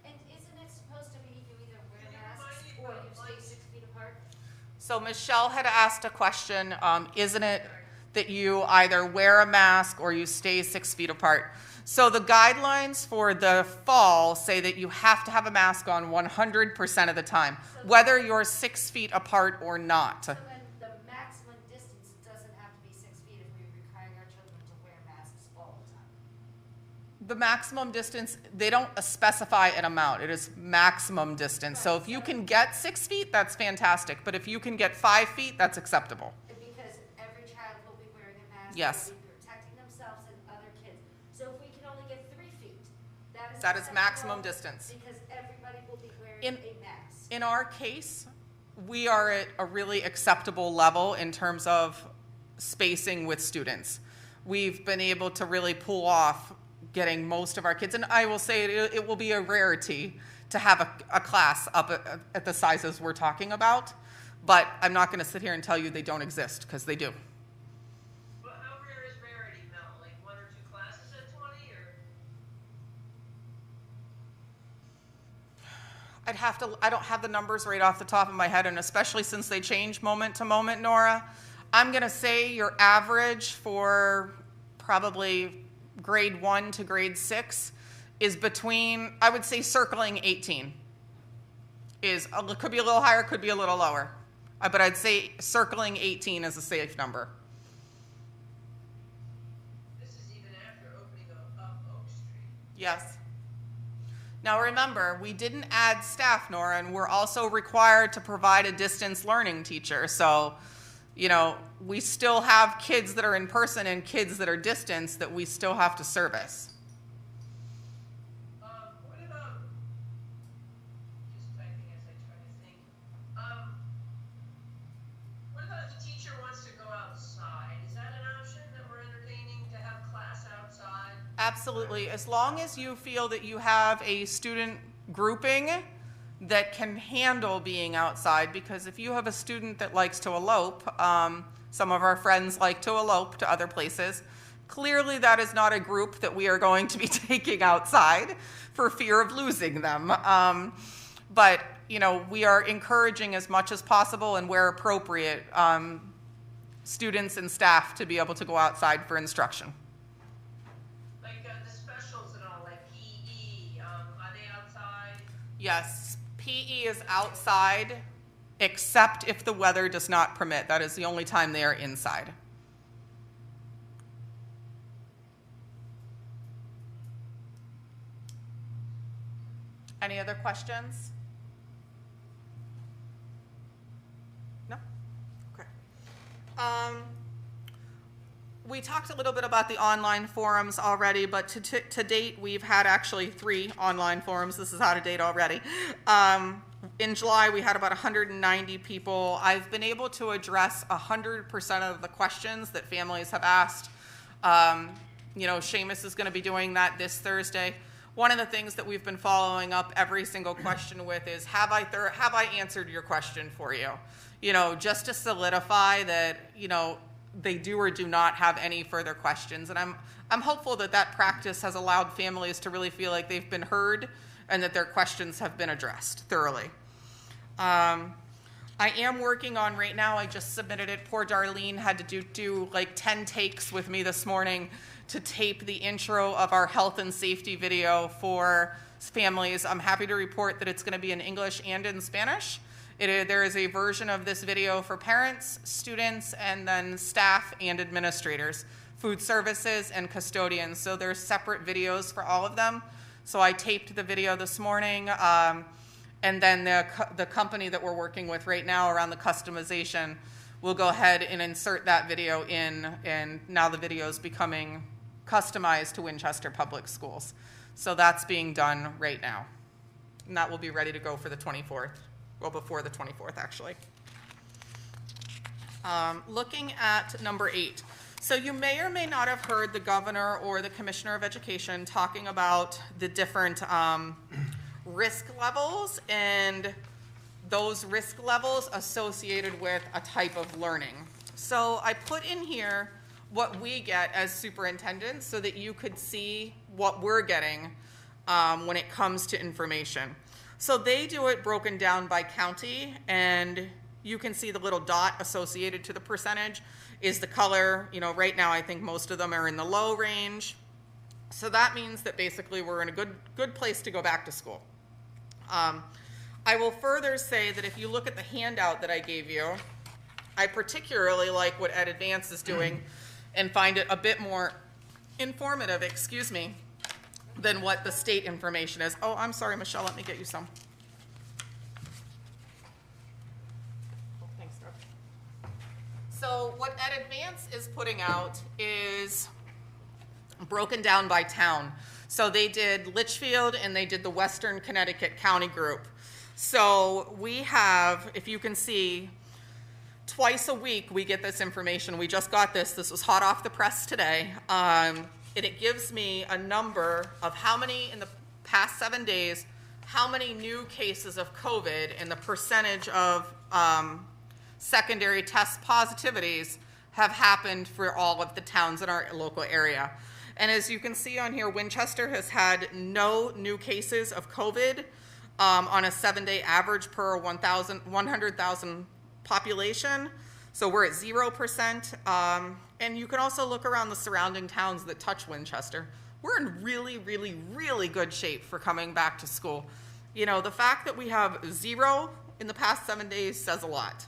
And isn't it supposed to be you either wear masks or you stay 6 feet apart? So Michelle had asked a question, isn't it that you either wear a mask or you stay 6 feet apart? So the guidelines for the fall say that you have to have a mask on 100% of the time, whether you're 6 feet apart or not. So then the maximum distance doesn't have to be 6 feet if we're requiring our children to wear masks all the time. The maximum distance, they don't specify an amount. It is maximum distance. So if you can get 6 feet, that's fantastic. But if you can get 5 feet, that's acceptable. Because every child will be wearing a mask. Yes. They'll be protecting themselves and other kids. So if we can only get 3 feet, That is acceptable maximum distance. Because everybody will be wearing In- a mask. In our case, we are at a really acceptable level in terms of spacing with students. We've been able to really pull off getting most of our kids, and I will say it will be a rarity to have a class up at the sizes we're talking about, but I'm not going to sit here and tell you they don't exist, because they do. But how rare is rarity, Mel? Like 1 or 2 classes at 20, or? I don't have the numbers right off the top of my head, and especially since they change moment to moment, Nora, I'm going to say your average for probably grade 1 to grade 6 is between, I would say, circling 18. Could be a little higher, could be a little lower. But I'd say circling 18 is a safe number. This is even after opening up Oak Street. Yes. Now remember, we didn't add staff, Nora, and we're also required to provide a distance learning teacher. So, we still have kids that are in person and kids that are distance that we still have to service. What about, just typing as I try to think, what about if the teacher wants to go outside? Is that an option that we're entertaining, to have class outside? Absolutely, as long as you feel that you have a student grouping that can handle being outside, because if you have a student that likes to elope, some of our friends like to elope to other places, clearly that is not a group that we are going to be taking outside for fear of losing them. But, we are encouraging as much as possible and where appropriate, students and staff to be able to go outside for instruction. Like the specials and all, like PE, are they outside? Yes, PE is outside, except if the weather does not permit. That is the only time they are inside. Any other questions? No? Okay. We talked a little bit about the online forums already, but to date, we've had actually 3 online forums. This is out of date already. In July, we had about 190 people. I've been able to address 100% of the questions that families have asked. Seamus is going to be doing that this Thursday. One of the things that we've been following up every single question with is, have I answered your question for you? Just to solidify that, they do or do not have any further questions. And I'm hopeful that practice has allowed families to really feel like they've been heard and that their questions have been addressed thoroughly. I am working on right now, I just submitted it. Poor Darlene had to do like 10 takes with me this morning to tape the intro of our health and safety video for families. I'm happy to report that it's going to be in English and in Spanish. There is a version of this video for parents, students, and then staff and administrators, food services, and custodians. So there's separate videos for all of them. So I taped the video this morning, and then the company that we're working with right now around the customization will go ahead and insert that video in, and now the video is becoming customized to Winchester Public Schools. So that's being done right now. And that will be ready to go for the 24th, well, before the 24th, actually. Looking at number 8. So you may or may not have heard the governor or the commissioner of education talking about the different risk levels and those risk levels associated with a type of learning. So I put in here what we get as superintendents so that you could see what we're getting when it comes to information. So they do it broken down by county, and you can see the little dot associated to the percentage is the color. You know, right now I think most of them are in the low range. So that means that basically we're in a good place to go back to school. I will further say that if you look at the handout that I gave you, I particularly like what Ed Advance is doing and find it a bit more informative, than what the state information is. Oh, I'm sorry, Michelle, let me get you some. Oh, thanks, Doug. So what Ed Advance is putting out is broken down by town. So they did Litchfield and they did the Western Connecticut County Group. So we have, if you can see, twice a week we get this information. We just got this. This was hot off the press today. And it gives me a number of how many in the past 7 days, how many new cases of COVID and the percentage of secondary test positivities have happened for all of the towns in our local area. And as you can see on here, Winchester has had no new cases of COVID on a 7-day average per 100,000 population. So we're at 0%. And you can also look around the surrounding towns that touch Winchester. We're in really, really, really good shape for coming back to school. You know, the fact that we have 0 in the past 7 days says a lot.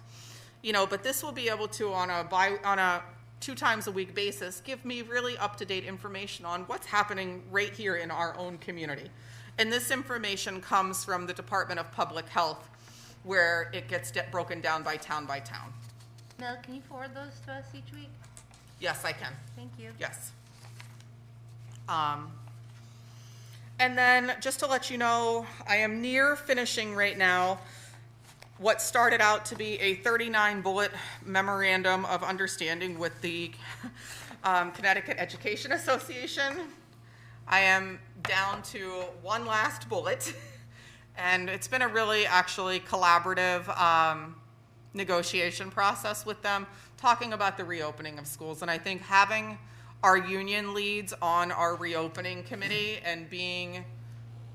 You know, but this will be able to, on a 2 times a week basis, give me really up-to-date information on what's happening right here in our own community. And this information comes from the Department of Public Health, where it gets broken down by town by town. Mel, can you forward those to us each week? Yes, I can. Thank you. Yes. And then just to let you know, I am near finishing right now what started out to be a 39-bullet memorandum of understanding with the Connecticut Education Association. I am down to one last bullet, and it's been a really actually collaborative negotiation process with them, talking about the reopening of schools. And I think having our union leads on our reopening committee and being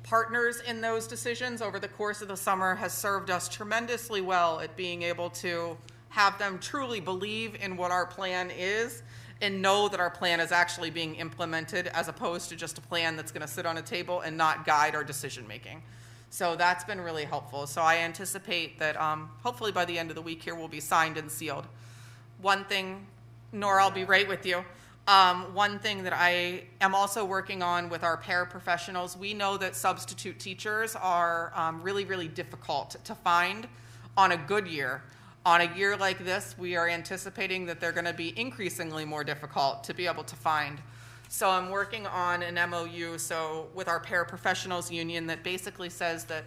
partners in those decisions over the course of the summer has served us tremendously well at being able to have them truly believe in what our plan is and know that our plan is actually being implemented, as opposed to just a plan that's going to sit on a table and not guide our decision making. So that's been really helpful. So I anticipate that hopefully by the end of the week here will be signed and sealed. One thing, Nora, I'll be right with you. One thing that I am also working on with our paraprofessionals, we know that substitute teachers are really, really difficult to find on a good year. On a year like this, we are anticipating that they're going to be increasingly more difficult to be able to find. So I'm working on an MOU with our paraprofessionals union that basically says that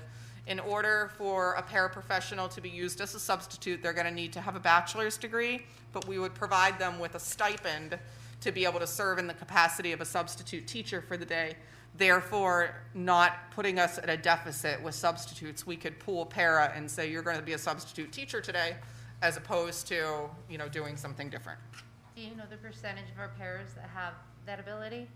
in order for a paraprofessional to be used as a substitute, they're going to need to have a bachelor's degree, but we would provide them with a stipend to be able to serve in the capacity of a substitute teacher for the day, therefore not putting us at a deficit with substitutes. We could pool para and say you're going to be a substitute teacher today, as opposed to, you know, doing something different. Do you know the percentage of our paras that have that ability?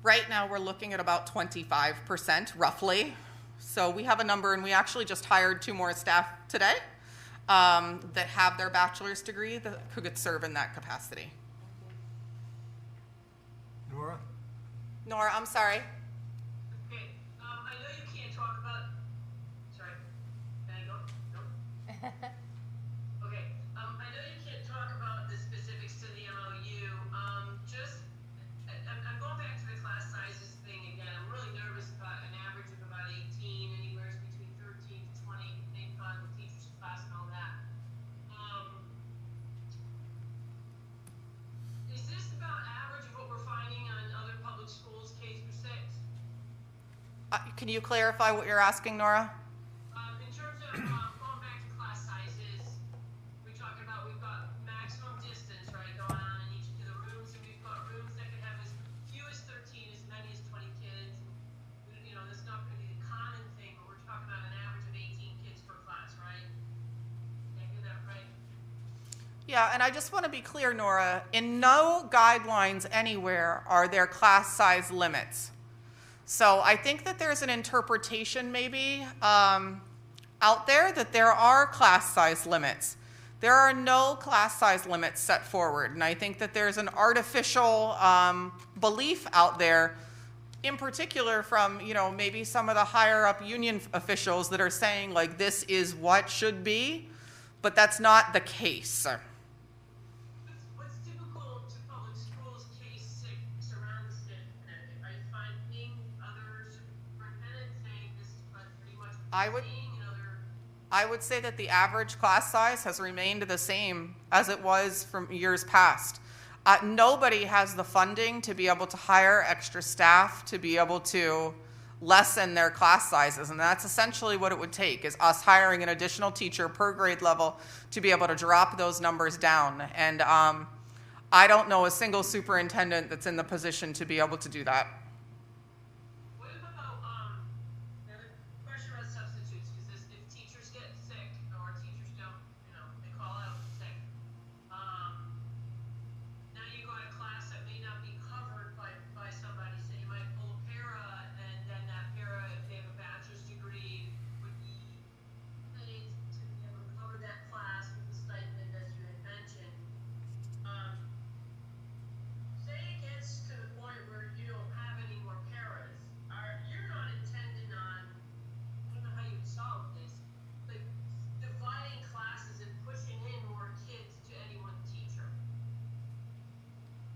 Right now we're looking at about 25% roughly. So we have a number, and we actually just hired 2 more staff today that have their bachelor's degree that could serve in that capacity. Nora? Nora, I'm sorry. Okay, I know you can't talk about, sorry, can I go? No? Okay, I know you can't talk about the specifics to the MOU, I'm going back to the class sizes thing again. I'm really nervous about an average of about 18, anywhere between 13 to 20, depending on the teacher's class and all that. Is this about average of what we're finding on other Can you clarify what you're asking, Nora? In terms of, going back to class sizes, we're talking about, we've got maximum distance, right, going on in each of the rooms, and we've got rooms that can have as few as 13, as many as 20 kids. You know, that's not gonna be the common thing, but we're talking about an average of 18 kids per class, right? Did I hear that right? Yeah, and I just want to be clear, Nora, in no guidelines anywhere are there class size limits. So I think that there's an interpretation maybe out there that there are class size limits. There are no class size limits set forward, and I think that there's an artificial belief out there, in particular from, you know, maybe some of the higher up union officials that are saying like this is what should be, but that's not the case. What's typical to public schools, K-6 around the state of Connecticut? Are you finding other superintendents saying this is pretty much what I we're would- seeing in other? I would say that the average class size has remained the same as it was from years past. Nobody has the funding to be able to hire extra staff to be able to lessen their class sizes, and that's essentially what it would take, is us hiring an additional teacher per grade level to be able to drop those numbers down. And I don't know a single superintendent that's in the position to be able to do that. What about, the question about substitutes, because if teachers get sick, or teachers don't, you know, they call out sick, now you go to a class that may not be covered by somebody, so you might pull a para, and then that para, if they have a bachelor's degree, would be paid to be able to cover that class with the stipend as you had mentioned. Say it gets to the point where you don't have any more paras, you're not intending on, I don't know how you would solve this, like dividing classes and pushing in more kids to any one teacher.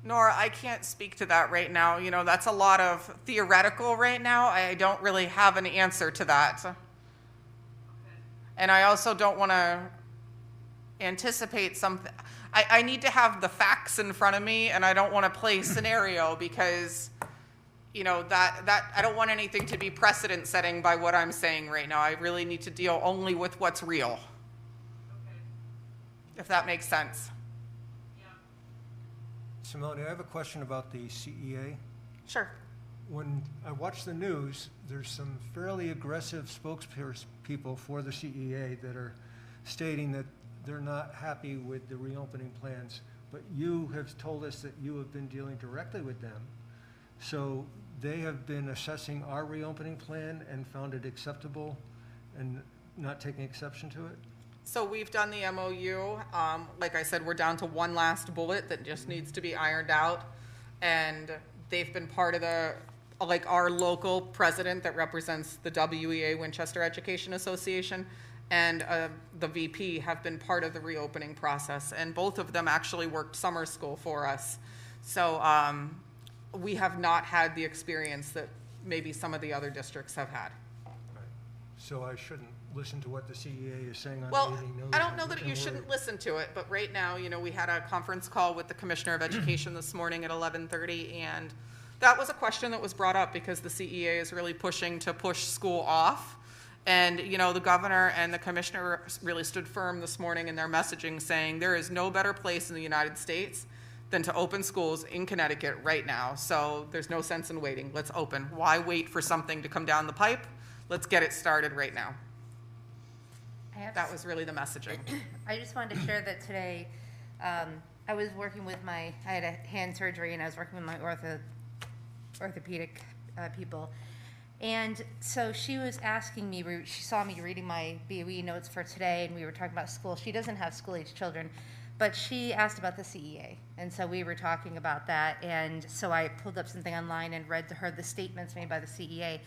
Nora, I can't speak to that right now. You know, that's a lot of theoretical right now. I don't really have an answer to that. Okay. And I also don't want to anticipate something. I need to have the facts in front of me, and I don't want to play scenario because, you know, that I don't want anything to be precedent setting by what I'm saying right now. I really need to deal only with what's real, Okay. if that makes sense. Yeah. Simone, I have a question about the CEA. Sure. When I watch the news, there's some fairly aggressive spokespeople for the CEA that are stating that they're not happy with the reopening plans. But you have told us that you have been dealing directly with them. So they have been assessing our reopening plan and found it acceptable and not taking exception to it? So we've done the MOU. Like I said, we're down to one last bullet that just needs to be ironed out. And they've been part of the, like our local president that represents the WEA, Winchester Education Association, and the VP have been part of the reopening process. And both of them actually worked summer school for us. So we have not had the experience that maybe some of the other districts have had. Right. So I shouldn't listen to what the CEA is saying on Well, 80 news? I don't know that you shouldn't listen to it, but right now, you know, we had a conference call with the Commissioner of Education this morning at 11:30, and that was a question that was brought up because the CEA is really pushing to push school off. And, you know, the governor and the commissioner really stood firm this morning in their messaging saying there is no better place in the United States than to open schools in Connecticut right now. So there's no sense in waiting. Let's open. Why wait for something to come down the pipe? Let's get it started right now. That was really the messaging. I just wanted to share that today, I was working with I had a hand surgery and I was working with my orthopedic people. And so she was asking me, she saw me reading my BOE notes for today and we were talking about school. She doesn't have school-age children, but she asked about the CEA. And so we were talking about that. And so I pulled up something online and read to her the statements made by the CEA.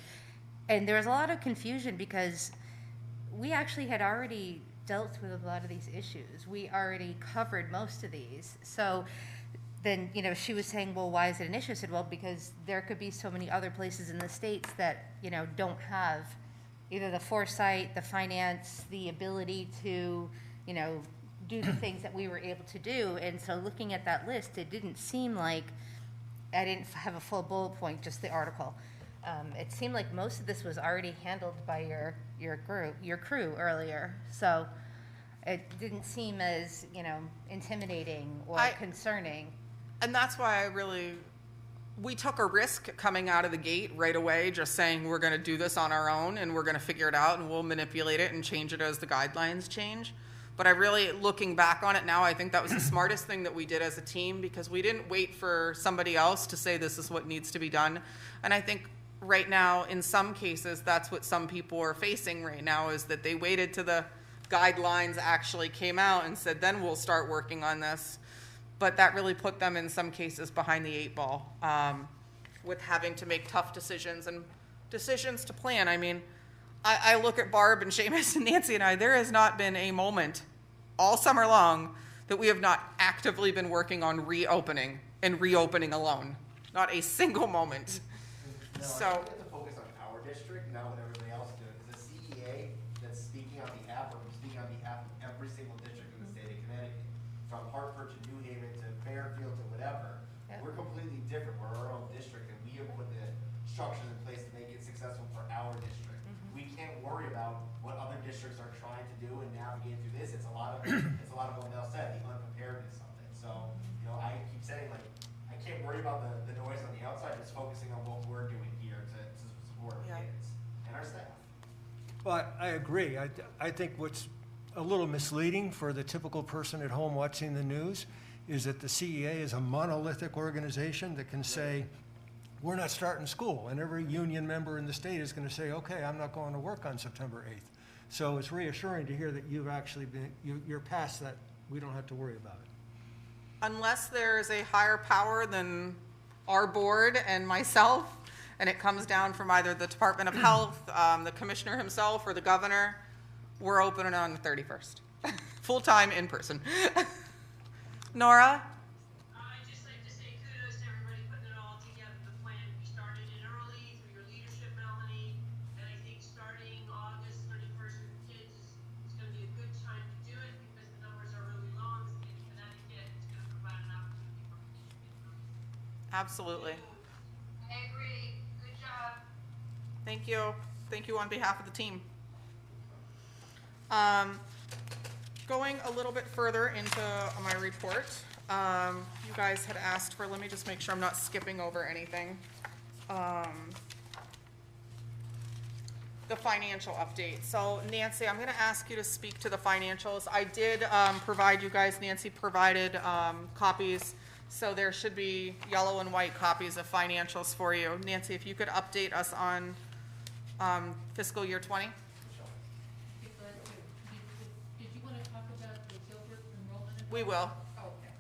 And there was a lot of confusion because we actually had already dealt with a lot of these issues. We already covered most of these. So then, you know, she was saying, well, why is it an issue? I said, well, because there could be so many other places in the states that, you know, don't have either the foresight, the finance, the ability to, you know, do the things that we were able to do. And so looking at that list, it didn't seem like, I didn't have a full bullet point, just the article. It seemed like most of this was already handled by your crew earlier, so it didn't seem as, intimidating or concerning. And that's why we took a risk coming out of the gate right away, just saying we're gonna do this on our own and we're gonna figure it out and we'll manipulate it and change it as the guidelines change. But I really, looking back on it now, I think that was the smartest thing that we did as a team, because we didn't wait for somebody else to say this is what needs to be done. And I think right now, in some cases, that's what some people are facing right now, is that they waited till the guidelines actually came out and said, then we'll start working on this. But that really put them in some cases behind the 8 ball, with having to make tough decisions and decisions to plan. I mean, I look at Barb and Seamus and Nancy and I, there has not been a moment all summer long that we have not actively been working on reopening and reopening alone. Not a single moment. No, So, I think we have to focus on our district, not what everybody else is doing, because the CEA that's speaking on behalf, or speaking on behalf of every single district in the state of Connecticut, from Hartford to New Haven to Fairfield to whatever, Yep. we're completely different, we're our own district, and we have put the structures in place to make it successful for our district. We can't worry about what other districts are trying to do and navigate through this. It's a lot of what Mel said, the unpreparedness of it. So, I keep saying, like, I can't worry about the noise on the outside, just focusing on what we're doing here to support our kids and our staff. Well, I agree. I think what's a little misleading for the typical person at home watching the news is that the CEA is a monolithic organization that can say, we're not starting school, and every union member in the state is going to say, okay, I'm not going to work on September 8th. So it's reassuring to hear that you've actually you're past that. We don't have to worry about it. unless there's a higher power than our board and myself, and it comes down from either the Department of Health, the commissioner himself, or the governor, we're open on the 31st. Full-time, in person. Nora? I'd just like to say kudos to everybody putting it all together, the plan. We started it early through your leadership, Melanie, and I think starting August 31st with kids is gonna be a good time to do it because the numbers are really low in the state of Connecticut. It's gonna provide an opportunity for kids to get through. Absolutely. I agree. Good job. Thank you. Thank you on behalf of the team. Going a little bit further into my report, you guys had asked for, let me just make sure I'm not skipping over anything. The financial update. So Nancy, I'm gonna ask you to speak to the financials. I did provide you guys, Nancy provided copies, so there should be yellow and white copies of financials for you. Nancy, if you could update us on fiscal year 20? Did you want to talk about the Gilbert enrollment? We will. Okay.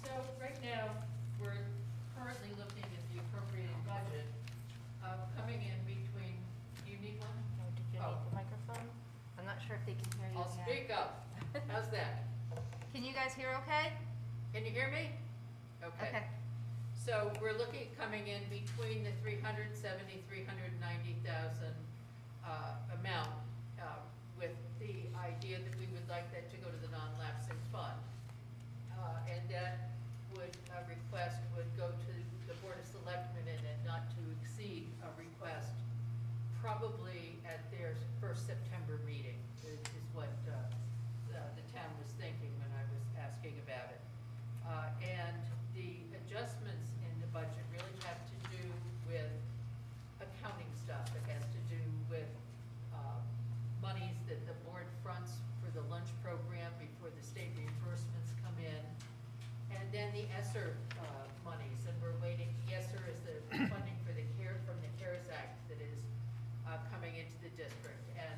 So right now, we're currently looking at the appropriated budget, coming in between, do you need one? No, did you Oh. need the microphone? I'm not sure if they can hear you. I'll now. speak up. How's that? Can you guys hear okay? Can you hear me? Okay. So we're looking, coming in between the 370, 390,000 amount, with the idea that we would like that to go to the non-lapsing fund. And that request would go to the Board of Selectmen and not to exceed a request probably at their first September meeting, is what the town was thinking when I was asking about it. And the adjustments in the budget really have to do with accounting stuff. It has to do with monies that the board fronts for the lunch program before the state reimbursements come in. And then the ESSER monies, and we're waiting, ESSER is the funding for the from the CARES Act that is coming into the district. And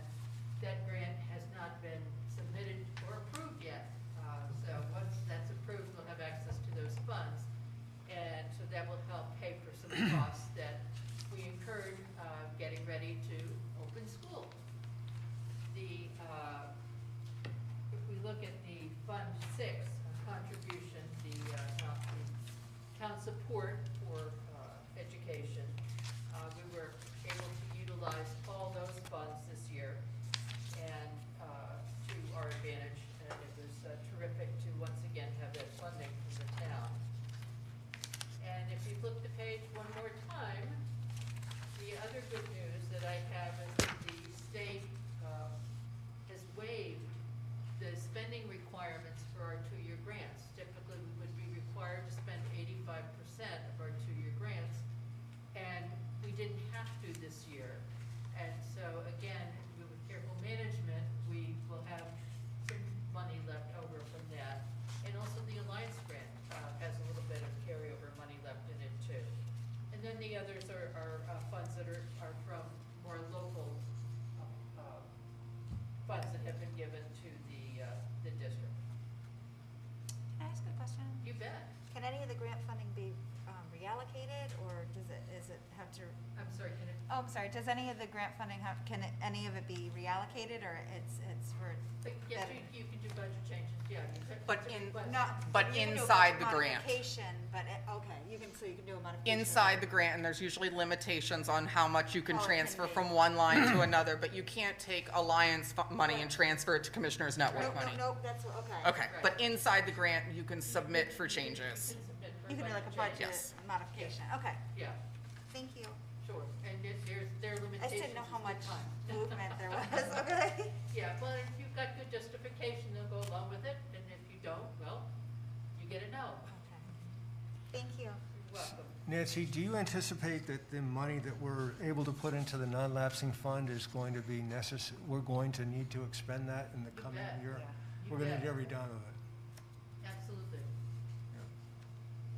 that grant has not been submitted or approved yet. So once that's approved, we'll have access to those funds. And so that will help pay for some costs that we incurred getting ready to open school. If we look at the Fund 6 contribution, the town support for education, we were able to utilize all those funds this year and to our advantage, and it was terrific to once again have that funding from the town. And if you flip the page one more time, the other good news that I have is that the state has waived the spending requirements for our two-year grants. Typically, we would be required to spend 85% of our two-year grants, and we didn't have to this year. And so, again, with careful management, we will have some money left over from that. And also the Alliance grant has a little bit of carryover money left in it too. And then the others are funds that are from more local funds that have been given to the district. Can I ask a question? You bet. Can any of the grant funding be reallocated, or is it have to? I'm sorry, can it? Oh, I'm sorry. Does any of the grant funding any of it be reallocated, or it's for? Yes, better- you can do budget changes, yeah. You could- But it's a in- question. Not. But you can do a inside the grant. modification, but okay, so you can do a modification. Inside the grant, and there's usually limitations on how much you can Oh, it can transfer be. from one line to another, but you can't take Alliance money and transfer it to Commissioners Network Nope, money. nope, that's okay. Okay, Right. but inside the grant, you can submit for changes. You can submit for You can do like a changes. budget Yes. modification. Okay, Yeah, thank you. sure, and there are I limitations. just didn't know how is much the time. movement there was. Okay. Yeah, well, if you've got good justification, they'll go along with it, and if you don't, well, you get a no. Okay. Thank you. You're welcome. Nancy, do you anticipate that the money that we're able to put into the non-lapsing fund is going to be necessary? We're going to need to expend that in the You coming bet. year? Yeah. You We're going to bet. need every dime of it. Absolutely.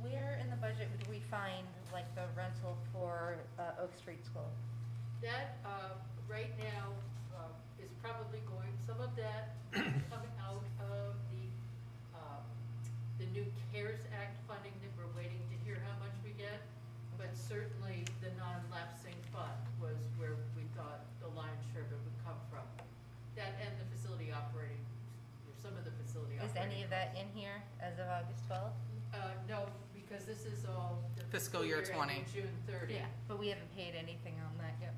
Where in the budget would we find like the rental for Oak Street School? That, right now, is probably going, some of that coming out of the new CARES Act funding that we're waiting to hear how much we get. But certainly, the non-lapsing fund was where we thought the lion's share of it would come from. That and the facility operating, or some of the facility Is operating. any of that in here as of August 12th? No, because this is all the Fiscal year ending 20. June 30. But we haven't paid anything on that yet.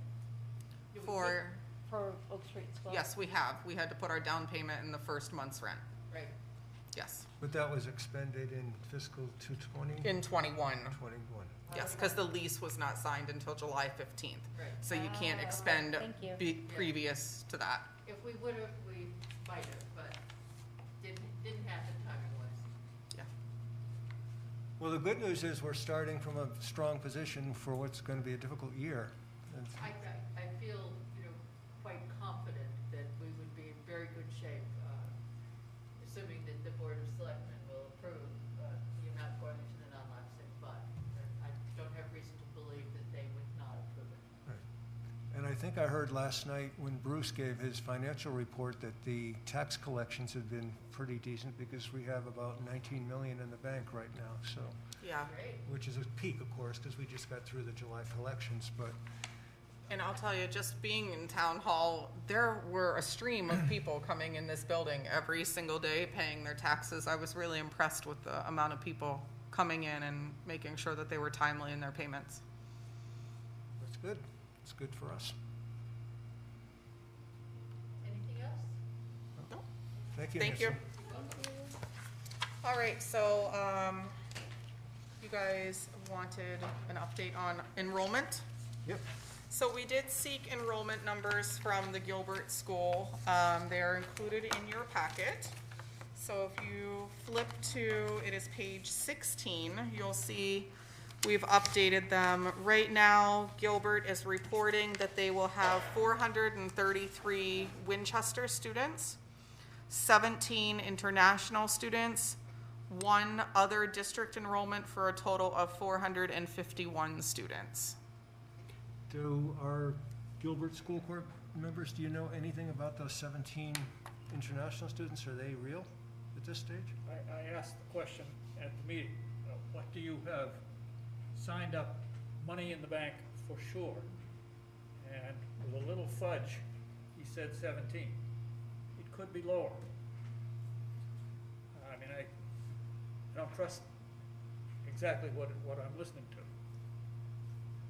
Yeah, we For, For Oak Street School? yes, we have. We had to put our down payment in the first month's rent. did, Right. Yes, But that was expended in fiscal 220? in 21. 21. Yes, because the lease was not signed until July 15th. Right. So you can't Ah, expend thank you. previous to that. If we would have, we might have, but didn't happen timing-wise. Yeah. Well, the good news is we're starting from a strong position for what's going to be a difficult year. And I feel, quite confident that we would be in very good shape, assuming that the Board of Selectmen will approve the amount going into the non-lapsing fund. And I don't have reason to believe that they would not approve it. And I think I heard last night when Bruce gave his financial report that the tax collections have been pretty decent because we have about 19 million in the bank right now, so, Yeah. Great. which is a peak, of course, because we just got through the July collections, but And I'll tell you, just being in town hall, there were a stream of people coming in this building every single day paying their taxes. I was really impressed with the amount of people coming in and making sure that they were timely in their payments. that's good. It's good for us. Anything else? Thank you, Thank you. Nancy. All right, so, you guys wanted an update on enrollment? Yep. So we did seek enrollment numbers from the Gilbert School. They are included in your packet. So if you flip to, it is page 16, you'll see we've updated them. Right now, Gilbert is reporting that they will have 433 Winchester students, 17 international students, one other district enrollment for a total of 451 students. Do our Gilbert School Corp members, do you know anything about those 17 international students? Are they real at this stage? I asked the question at the meeting, what do you have signed up, money in the bank for sure? And with a little fudge, he said 17. It could be lower. I mean, I don't trust exactly what I'm listening to.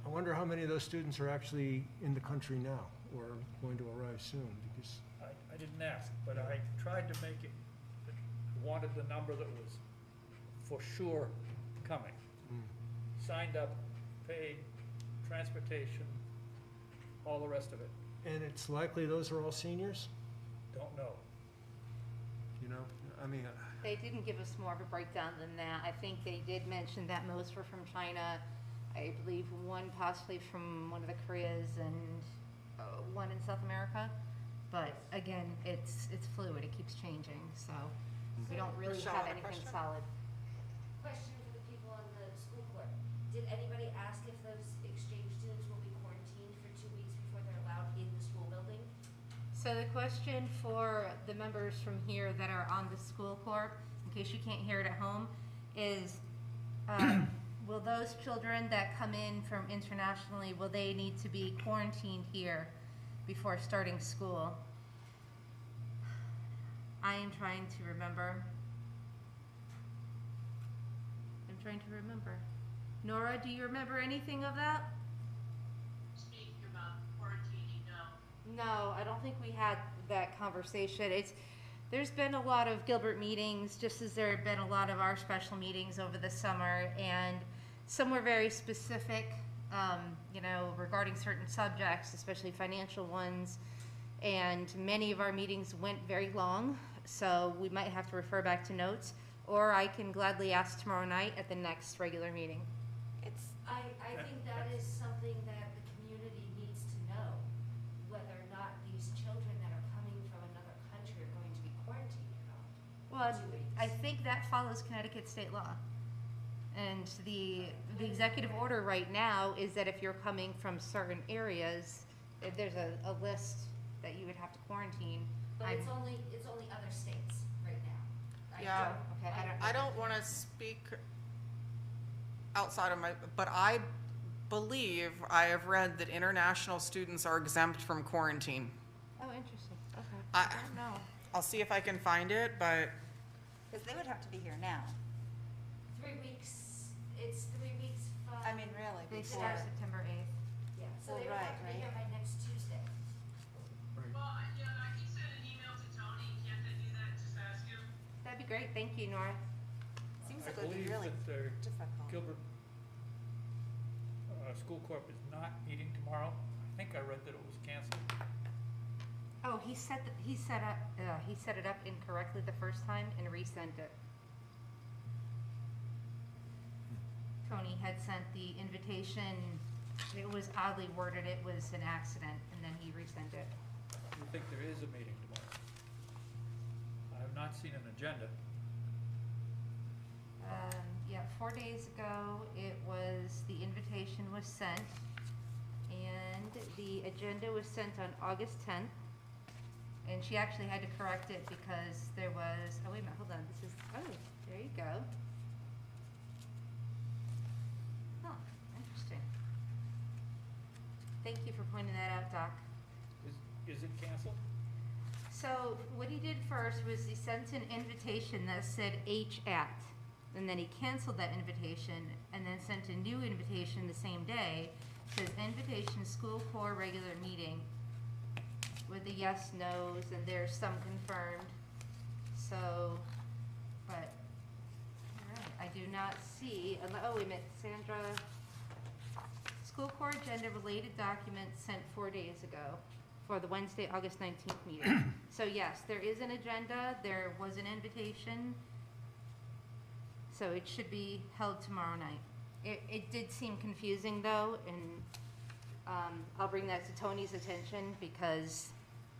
I wonder how many of those students are actually in the country now or going to arrive soon, because I didn't ask, but I tried to make it, wanted the number that was for sure coming. Signed up, paid, transportation, all the rest of it. And it's likely those are all seniors, Don't know. you know? I mean, They didn't give us more of a breakdown than that. I think they did mention that most were from China. I believe one possibly from one of the Koreas and one in South America. But again, it's fluid, it keeps changing, so we don't really Michelle, have a anything question? solid. Question for the people on the school court. Did anybody ask if those exchange students will be quarantined for 2 weeks before they're allowed in the school building? So the question for the members from here that are on the school corp, in case you can't hear it at home, is will those children that come in from internationally, will they need to be quarantined here before starting school? I am trying to remember. Nora, do you remember anything of that? Speak about quarantining, no. No, I don't think we had that conversation. There's been a lot of Gilbert meetings, just as there have been a lot of our special meetings over the summer, and some were very specific, regarding certain subjects, especially financial ones, and many of our meetings went very long, so we might have to refer back to notes, or I can gladly ask tomorrow night at the next regular meeting. I think that is something that the community needs to know, whether or not these children that are coming from another country are going to be quarantined or not. Well, 2 weeks. I think that follows Connecticut state law. And the executive order right now is that if you're coming from certain areas, there's a list that you would have to quarantine. But I'm- it's only other states right now. Yeah. Okay, I don't want to speak outside of but I believe I have read that international students are exempt from quarantine. Oh, interesting, okay. I don't know, I'll see if I can find it, but because they would have to be here now. 3 weeks, it's 3 weeks from. I mean, really, They before. start September 8th. Yeah, so Well, they would have to right, be here by next Tuesday. Well, he sent an email to Tony, can't they do that, just ask him? That'd be great, thank you, Nora. Seems I like it would be believe really that difficult. Gilbert School Corp is not meeting tomorrow. I think I read that it was canceled. Oh, he set it up incorrectly the first time and resent it. Tony had sent the invitation, it was oddly worded, it was an accident, and then he resent it. You think there is a meeting tomorrow? I have not seen an agenda. Yeah, 4 days ago, the invitation was sent, and the agenda was sent on August 10th. And she actually had to correct it because there was, oh, wait a minute, hold on, there you go. Huh, interesting. Thank you for pointing that out, Doc. Is it canceled? So what he did first was he sent an invitation that said H@, and then he canceled that invitation and then sent a new invitation the same day. Says invitation school core regular meeting with the yes, no's, and there's some confirmed. So, but, all right, I do not see, oh, wait a minute, Sandra, school core agenda related documents sent 4 days ago for the Wednesday, August 19th meeting. So yes, there is an agenda, there was an invitation, so it should be held tomorrow night. It did seem confusing though, and I'll bring that to Tony's attention because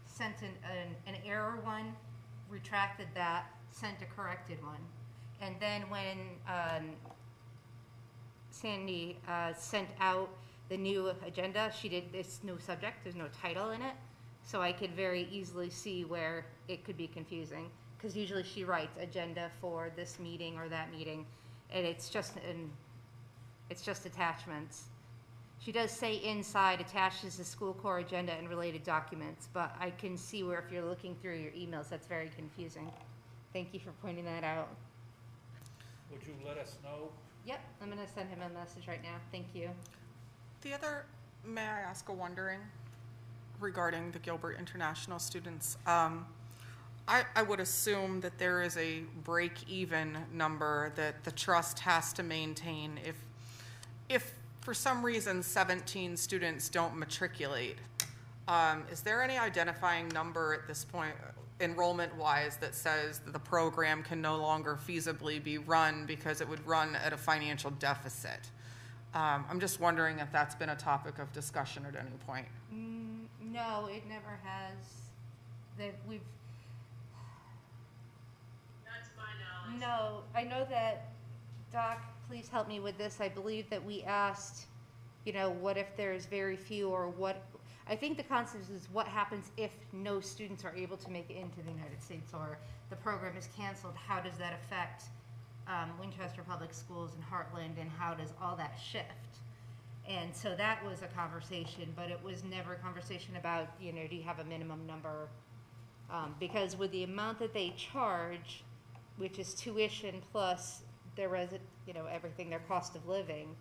sent an error one, retracted that, sent a corrected one. And then when Sandy sent out the new agenda, she did this no subject, there's no title in it, so I could very easily see where it could be confusing. Because usually she writes agenda for this meeting or that meeting, and it's just attachments. She does say inside attaches the school core agenda and related documents, but I can see where if you're looking through your emails, that's very confusing. Thank you for pointing that out. Would you let us know? Yep, I'm gonna send him a message right now, thank you. may I ask a wondering regarding the Gilbert International students? I would assume that there is a break-even number that the trust has to maintain if for some reason 17 students don't matriculate. Is there any identifying number at this point, enrollment-wise, that says that the program can no longer feasibly be run because it would run at a financial deficit? I'm just wondering if that's been a topic of discussion at any point. No, it never has. That we've, Not to my knowledge. no, I know that, Doc, please help me with this. I believe that we asked, what if there's very few, or what, I think the concept is what happens if no students are able to make it into the United States, or the program is canceled? How does that affect Winchester Public Schools and Heartland, and how does all that shift? And so that was a conversation, but it was never a conversation about, do you have a minimum number? Because with the amount that they charge, which is tuition plus their everything, their cost of living,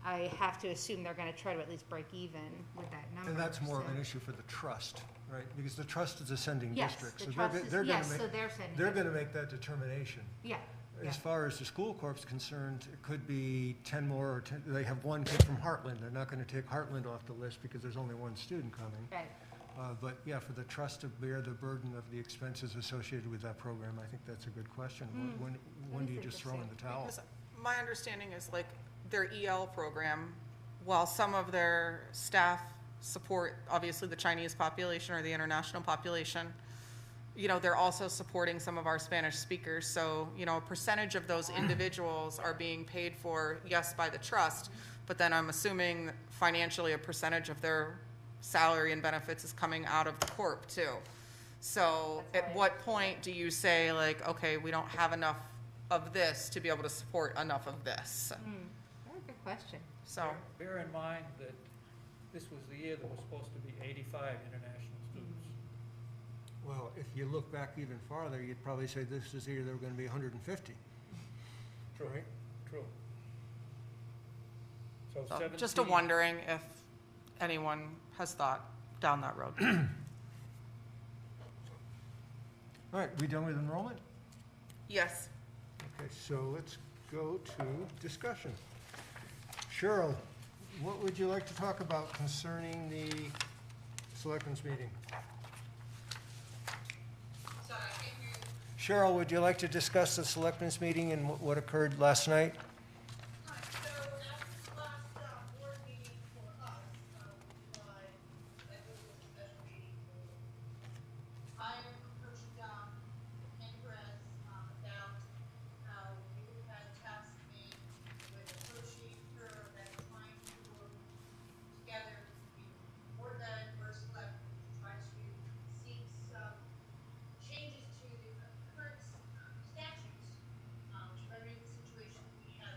I have to assume they're gonna try to at least break even with that number. And that's more of so- an issue for the trust, right? Because the trust is a sending Yes, district. the so trust is, they're gonna yes, make- so they're sending. They're it. gonna make that determination. Yeah, yeah. As far as the school corp's concerned, it could be 10 more, or 10, they have one kid from Heartland. They're not gonna take Heartland off the list because there's only one student coming. Right. But yeah, for the trust to bear the burden of the expenses associated with that program, I think that's a good question. When do you just throw in the towel? Because my understanding is like their EL program, while some of their staff support obviously the Chinese population or the international population, they're also supporting some of our Spanish speakers. So, a percentage of those individuals are being paid for, yes, by the trust, but then I'm assuming financially a percentage of their salary and benefits is coming out of the corp too. So That's at right. what point do you say like, okay, we don't have enough of this to be able to support enough of this? Very good question. So, Bear in mind that this was the year that was supposed to be 85 international students. Well, if you look back even farther, you'd probably say this is the year there were gonna be 150. True. Right. True. So so 17. just a wondering if anyone has thought down that road. All right, we done with enrollment? Yes. Okay, so let's go to discussion. Cheryl, what would you like to talk about concerning the selectmen's meeting? Sorry, I can't hear you. Cheryl, would you like to discuss the selectmen's meeting and what occurred last night? Hi, so at this last, board meeting for us, I think it was a special meeting for I approached, Ken Perez, about how you had tasked me with approaching her and trying to work together to be more diverse, like, try to seek some changes to the current statutes, to remedy the situation we had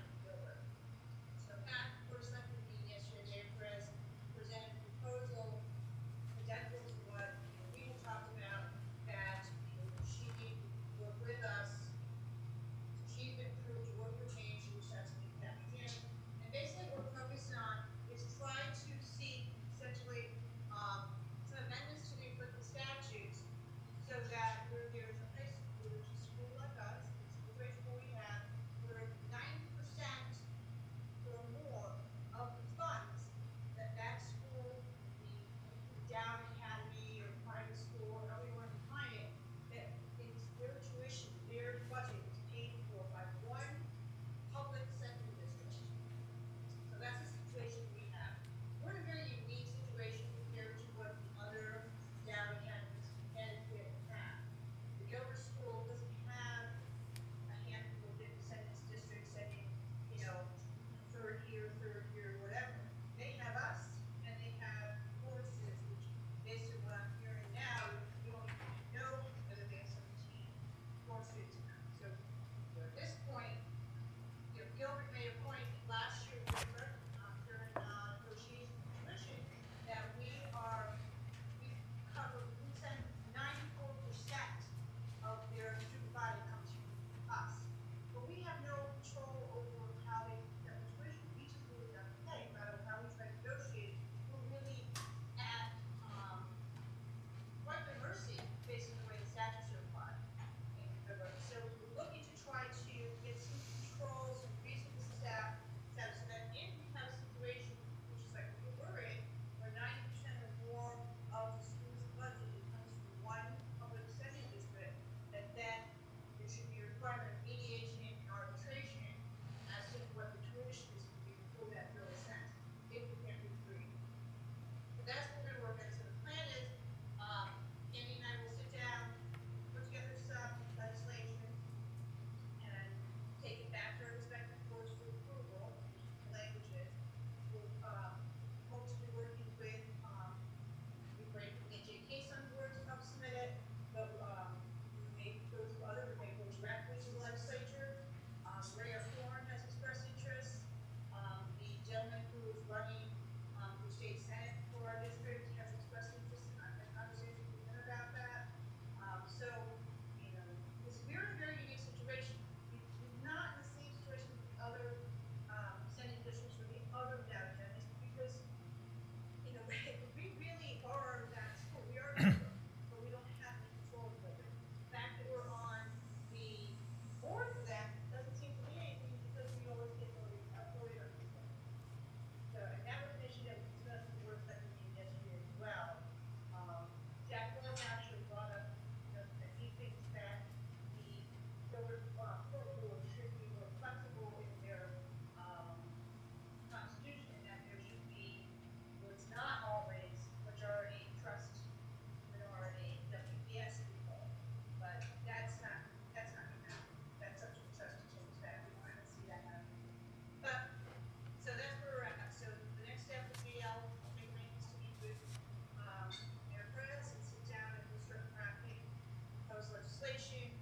legislation,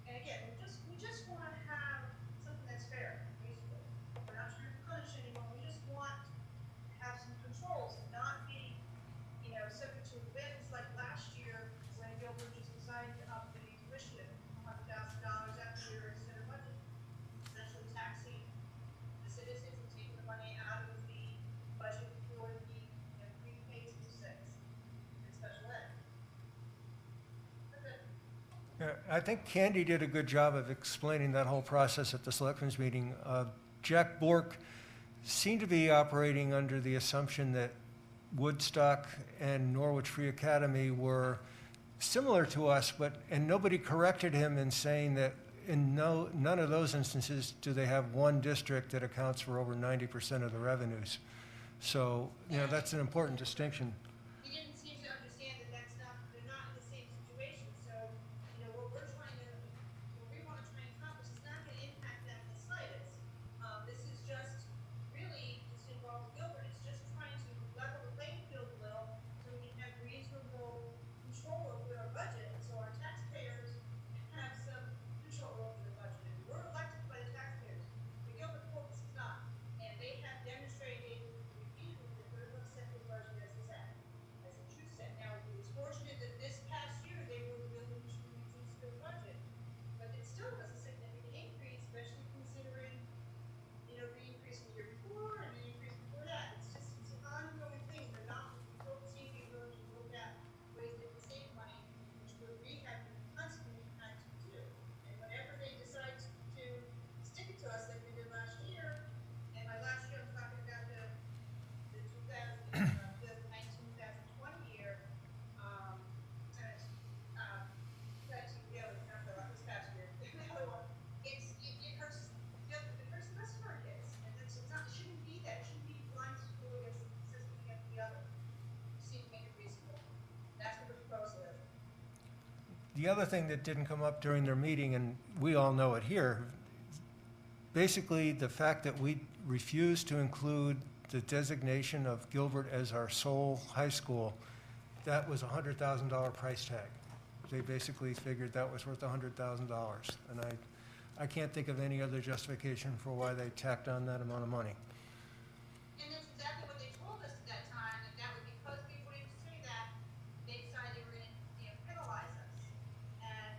and again, we just wanna have something that's fair, basically. We're not trying to punish anyone, we just want to have some controls and not be, subject to events like last year when Gilbert just decided to up the tuition $100,000 after we were extended budget, essentially taxing the citizens and taking the money out of the budget for the pre-K through 6 and special ed. That's it. Yeah, I think Candy did a good job of explaining that whole process at the selectmen's meeting. Jack Bork seemed to be operating under the assumption that Woodstock and Norwich Free Academy were similar to us, and nobody corrected him in saying that in none of those instances do they have one district that accounts for over 90% of the revenues. So, that's an important distinction. He didn't seem to understand that they're not in the same situation, so, what we wanna try and accomplish is not gonna impact them in the slightest. This is just really, just involved Gilbert, it's just trying to level the playing field a little, so we can have reasonable control over our budget, so our taxpayers have some control over the budget. And we're elected by the taxpayers, the Gilbert Corpus is not, and they have demonstrated repeatedly that they're gonna set the budget as it's at, as a true set. Now, it was fortunate that this past year, they were willing to reduce their budget, but it still was a significant increase, especially considering, the increase from the year before and the increase before that. It's an ongoing thing. They're not, we don't seem to be willing to look at ways they can save money, which we have been constantly trying to do. And whenever they decide to stick it to us like they did last year, and by last year, I'm talking about the 2019-2020 year, actually, not this past year, the other one, it hurts, it hurts the rest of our kids, and it shouldn't be that, it shouldn't be blind school against the system against the other. See, to make it reasonable, that's what the proposal is. The other thing that didn't come up during their meeting, and we all know it here, basically the fact that we refused to include the designation of Gilbert as our sole high school, that was a $100,000 price tag. They basically figured that was worth $100,000. And I can't think of any other justification for why they tacked on that amount of money. And that's exactly what they told us at that time, and that was because we wouldn't say that, they decided they were gonna, penalize us. And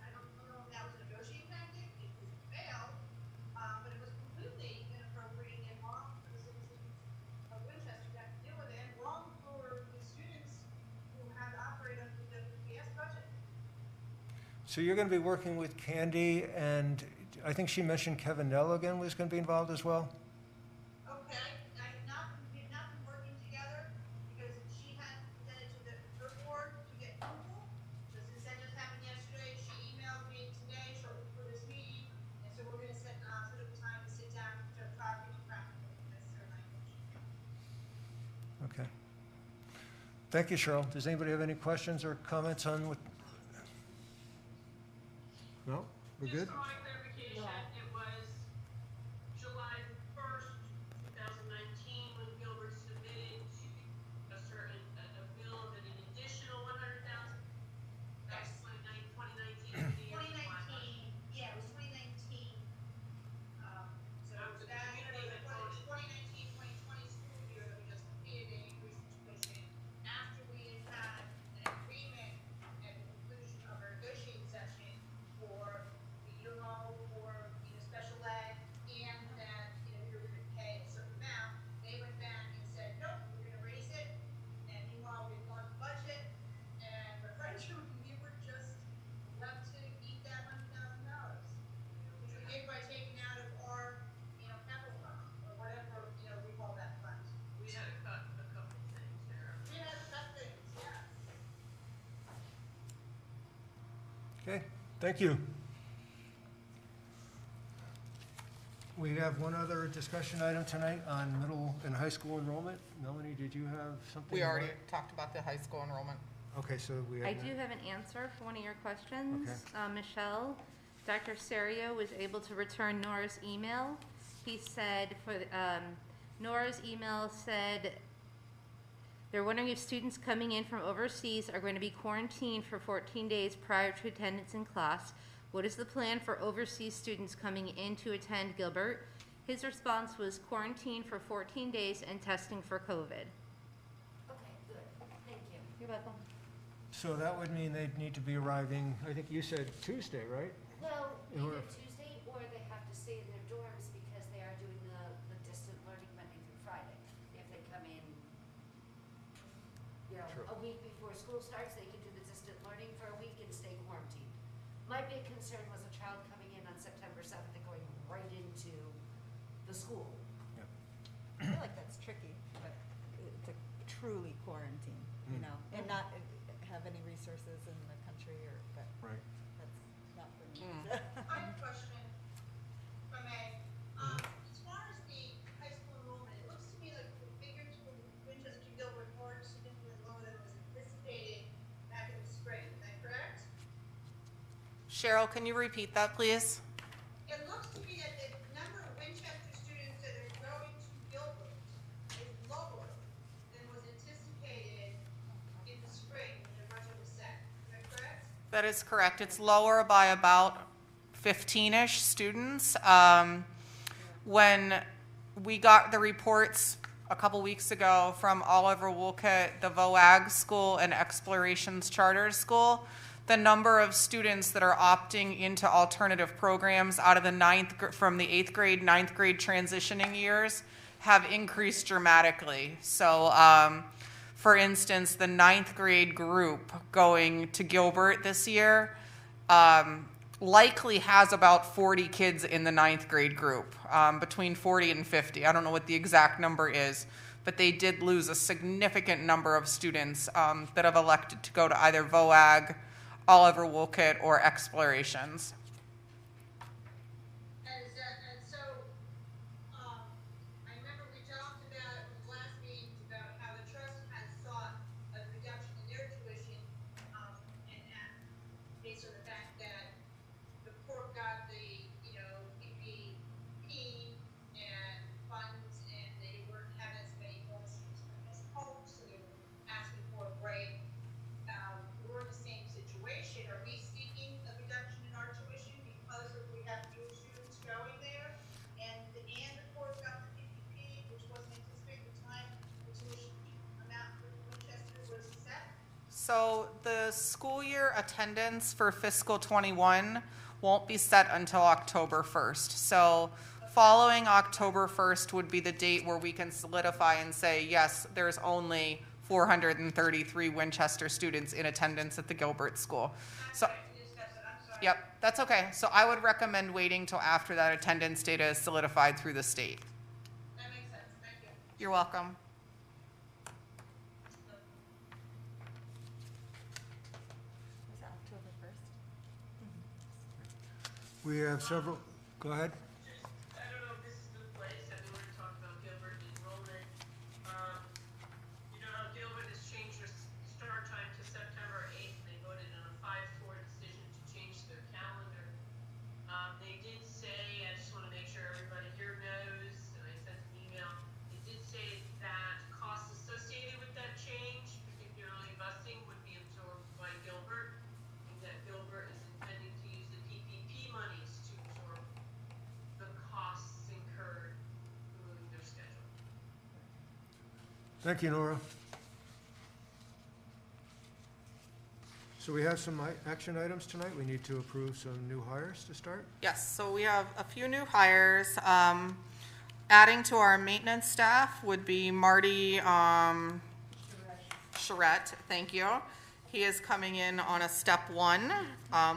I don't know if that was a negotiating tactic, it failed, but it was completely inappropriate and wrong for the citizens of Winchester to have to deal with it, and wrong for the students who have to operate under the PS budget. So you're going to be working with Candy, and I think she mentioned Kevin Nelligan was going to be involved as well? Okay, we have not been working together because she had presented to her board to get approval. Since that just happened yesterday, she emailed me today shortly before this meeting, and so we're gonna set up time to sit down to talk and practice the necessary language. Okay. Thank you, Cheryl. Does anybody have any questions or comments on what? No? We're good? Just for my clarification, it was July 1st, 2019, when Gilbert submitted to a bill of an additional 100,000? That's 2019, the year 2019, yeah, it was 2019. So the that, community had voted. 2019, 2020 school year that we just completed, they increased the tuition after we had had an agreement at the conclusion of our negotiating session for the UMO, for, special ed, and that, we were gonna pay a certain amount. They went back and said, nope, we're gonna raise it, and meanwhile, we've gone to budget, and we're right sure we were just left to eat that $100,000, which we did by taking out of our, capital fund, or whatever, we call that fund. We had to cut a couple things there. We had that things, yeah. Okay, thank you. We have one other discussion item tonight on middle and high school enrollment. Melanie, did you have something? We you already want- talked about the high school enrollment. Okay, so we have. I do have an answer for one of your questions. Okay. Michelle, Dr. Serio was able to return Nora's email. He said Nora's email said They're wondering if students coming in from overseas are going to be quarantined for 14 days prior to attendance in class. What is the plan for overseas students coming in to attend Gilbert? His response was quarantine for 14 days and testing for COVID. Okay, good, thank you. You're welcome. So that would mean they'd need to be arriving, I think you said Tuesday, right? Well, Or- either Tuesday or they have to stay in their dorms because they are doing the distant learning Monday through Friday. If they come in, you know, Sure. a week before school starts, they can do the distant learning for a week and stay quarantined. My big concern was a child coming in on September 7th and going right into the school. I feel like that's tricky, but to truly quarantine, you know, and not have any resources in the country or, but Right. that's not for me. I have a question, if I may. As far as the high school enrollment, it looks to me like the figures from Winchester Gilbert are significantly lower than was anticipated back in the spring. Is that correct? Cheryl, can you repeat that, please? It looks to me that the number of Winchester students that are going to Gilbert is lower than was anticipated in the spring when the budget was set. Is that correct? That is correct. It's lower by about 15-ish students. When we got the reports a couple weeks ago from Oliver Wolcott, the VOAG school and Explorations Charter School, the number of students that are opting into alternative programs out of the from the 8th grade, 9th grade transitioning years have increased dramatically. So, for instance, the 9th grade group going to Gilbert this year likely has about 40 kids in the 9th grade group, between 40 and 50. I don't know what the exact number is, but they did lose a significant number of students that have elected to go to either VOAG, Oliver Wolcott, or Explorations. And so, I remember we talked about in the last meeting about how the trust has sought a reduction in their tuition, and that based on the fact that the court got the, PPP and funds, and they weren't having as many homeless students as hoped, so they were asking for a break. We're in the same situation. Are we seeking a reduction in our tuition because we have fewer students going there? And the court got the PPP, which wasn't anticipated at the time the tuition amount for Winchester was set? So the school year attendance for fiscal '21 won't be set until October 1st. So following October 1st would be the date where we can solidify and say, yes, there's only 433 Winchester students in attendance at the Gilbert School. So, yep, that's okay. So I would recommend waiting till after that attendance data is solidified through the state. That makes sense. Thank you. You're welcome. Was that October 1st? We have several, go ahead. I don't know if this is the place, I want to talk about Gilbert enrollment. You know how Gilbert has changed their start time to September 8th, they voted on a 5-4 decision to change their calendar. They did say, I just want to make sure everybody here knows, and I sent an email, they did say that costs associated with that change, particularly busing, would be absorbed by Gilbert, and that Gilbert is intending to use the PPP monies to absorb the costs incurred moving their schedule. Thank you, Nora. So we have some action items tonight. We need to approve some new hires to start. Yes, so we have a few new hires. Adding to our maintenance staff would be Marty Charette, thank you. He is coming in on a step 1,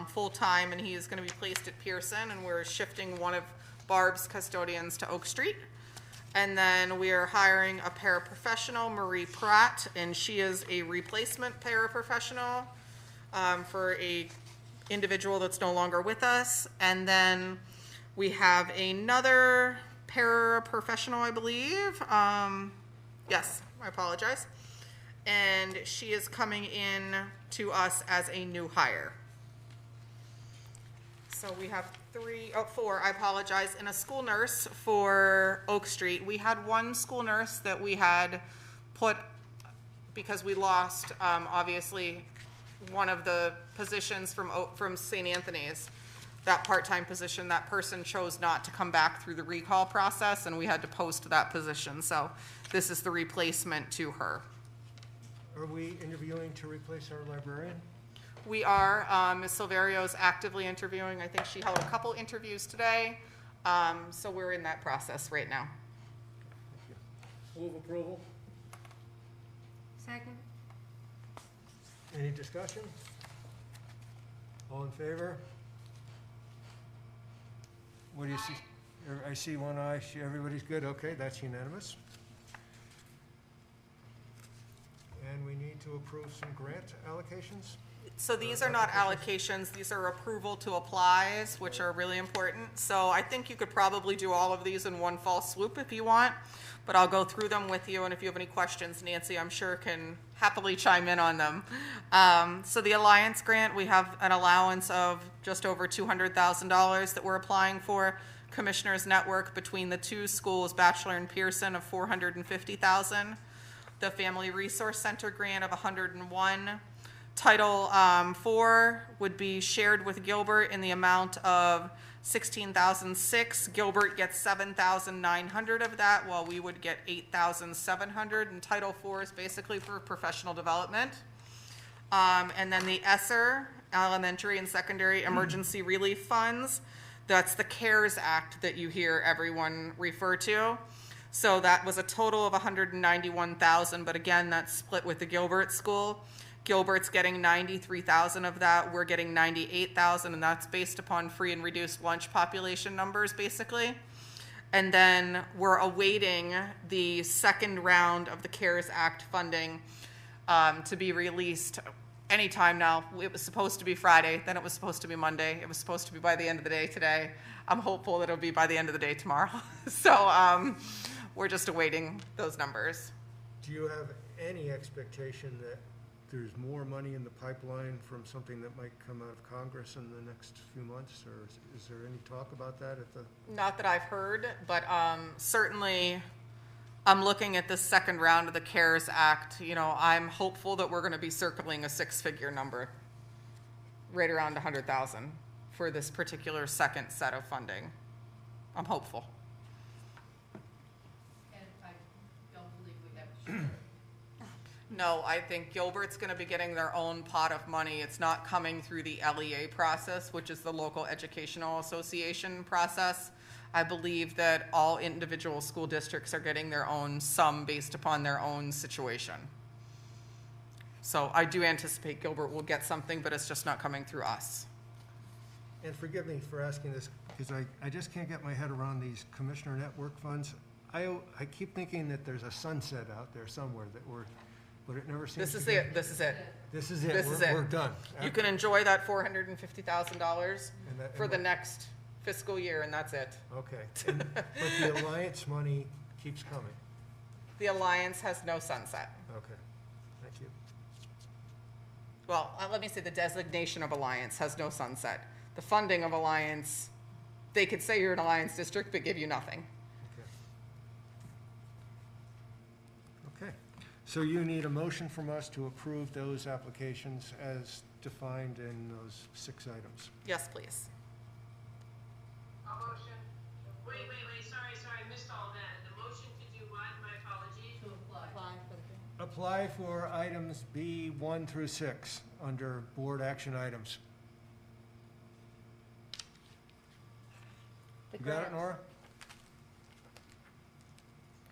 full-time, and he is going to be placed at Pearson, and we're shifting one of Barb's custodians to Oak Street. And then we are hiring a paraprofessional, Marie Pratt, and she is a replacement paraprofessional for a individual that's no longer with us. And then we have another paraprofessional, I believe. Yes, I apologize. And she is coming in to us as a new hire. So we have 4, I apologize, and a school nurse for Oak Street. We had one school nurse that we had put because we lost, obviously, one of the positions from St. Anthony's. That part-time position, that person chose not to come back through the recall process, and we had to post that position. So this is the replacement to her. Are we interviewing to replace our librarian? We are, Ms. Silverio is actively interviewing. I think she held a couple interviews today. So we're in that process right now. Move approval? Second. Any discussion? All in favor? What do you see? I see one eye. Everybody's good? Okay, that's unanimous. And we need to approve some grant allocations? So these are not allocations, these are approval to applies, which are really important. So I think you could probably do all of these in one fell swoop if you want, but I'll go through them with you, and if you have any questions, Nancy, I'm sure can happily chime in on them. So the Alliance grant, we have an allowance of just over $200,000 that we're applying for. Commissioners Network between the two schools, Bachelor and Pearson, of $450,000. The Family Resource Center grant of $101,000. Title IV would be shared with Gilbert in the amount of $16,600. Gilbert gets $7,900 of that, while we would get $8,700. And Title IV is basically for professional development. And then the ESSER, Elementary and Secondary Emergency Relief Funds, that's the CARES Act that you hear everyone refer to. So that was a total of $191,000, but again, that's split with the Gilbert School. Gilbert's getting $93,000 of that, we're getting $98,000, and that's based upon free and reduced lunch population numbers, basically. And then we're awaiting the second round of the CARES Act funding to be released anytime now. It was supposed to be Friday, then it was supposed to be Monday, it was supposed to be by the end of the day today. I'm hopeful that it'll be by the end of the day tomorrow. So we're just awaiting those numbers. Do you have any expectation that there's more money in the pipeline from something that might come out of Congress in the next few months, or is there any talk about that at the? Not that I've heard, but certainly I'm looking at the second round of the CARES Act. You know, I'm hopeful that we're going to be circling a six-figure number, right around 100,000 for this particular second set of funding. I'm hopeful. And I don't believe we have to share it. No, I think Gilbert's going to be getting their own pot of money. It's not coming through the LEA process, which is the Local Educational Association process. I believe that all individual school districts are getting their own sum based upon their own situation. So I do anticipate Gilbert will get something, but it's just not coming through us. And forgive me for asking this, because I just can't get my head around these Commissioner Network funds. I keep thinking that there's a sunset out there somewhere that we're, but it never seems This to is be. it, this is it. This is it. This is it. We're done. You can enjoy that $450,000 And that- for and the what- next fiscal year, and that's it. Okay. But the Alliance money keeps coming. The Alliance has no sunset. Okay. Thank you. Well, let me say the designation of Alliance has no sunset. The funding of Alliance, they could say you're an Alliance district, but give you nothing. Okay. So you need a motion from us to approve those applications as defined in those 6 items. Yes, please. A motion. Wait, sorry, I missed all that. The motion to do what? My apologies. To apply. Apply for items B1 through 6 under board action items. You got it, Nora?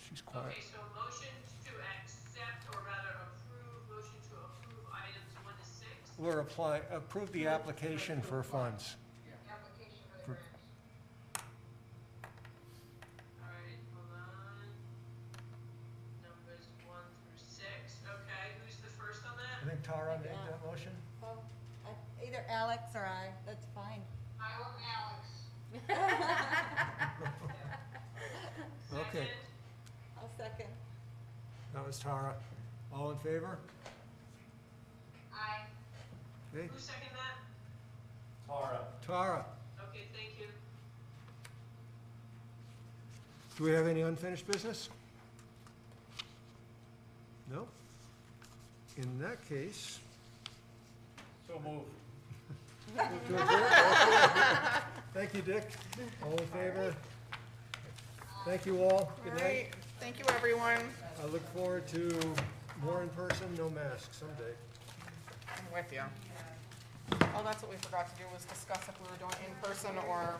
She's quiet. Okay, so motion to accept, or rather approve, motion to approve items 1 to 6. We're approve the application for funds. Application for the For- grant. All right, hold on. Numbers 1 through 6. Okay, who's the first on I that? think Tara made that motion. Oh, either Alex or I, that's fine. I want Alex. Okay, Second. I'll second. that was Tara. All in favor? Aye. Okay, Who seconded that? Tara, Okay, thank you. do we have any unfinished business? No? In that case, So move. move to adjourn? Okay. Thank you, Dick. All in favor? Thank you all. Good All night. right, thank you, everyone. I look forward to more in person, no masks someday. I'm with you. Oh, that's what we forgot to do, was discuss if we were doing in person or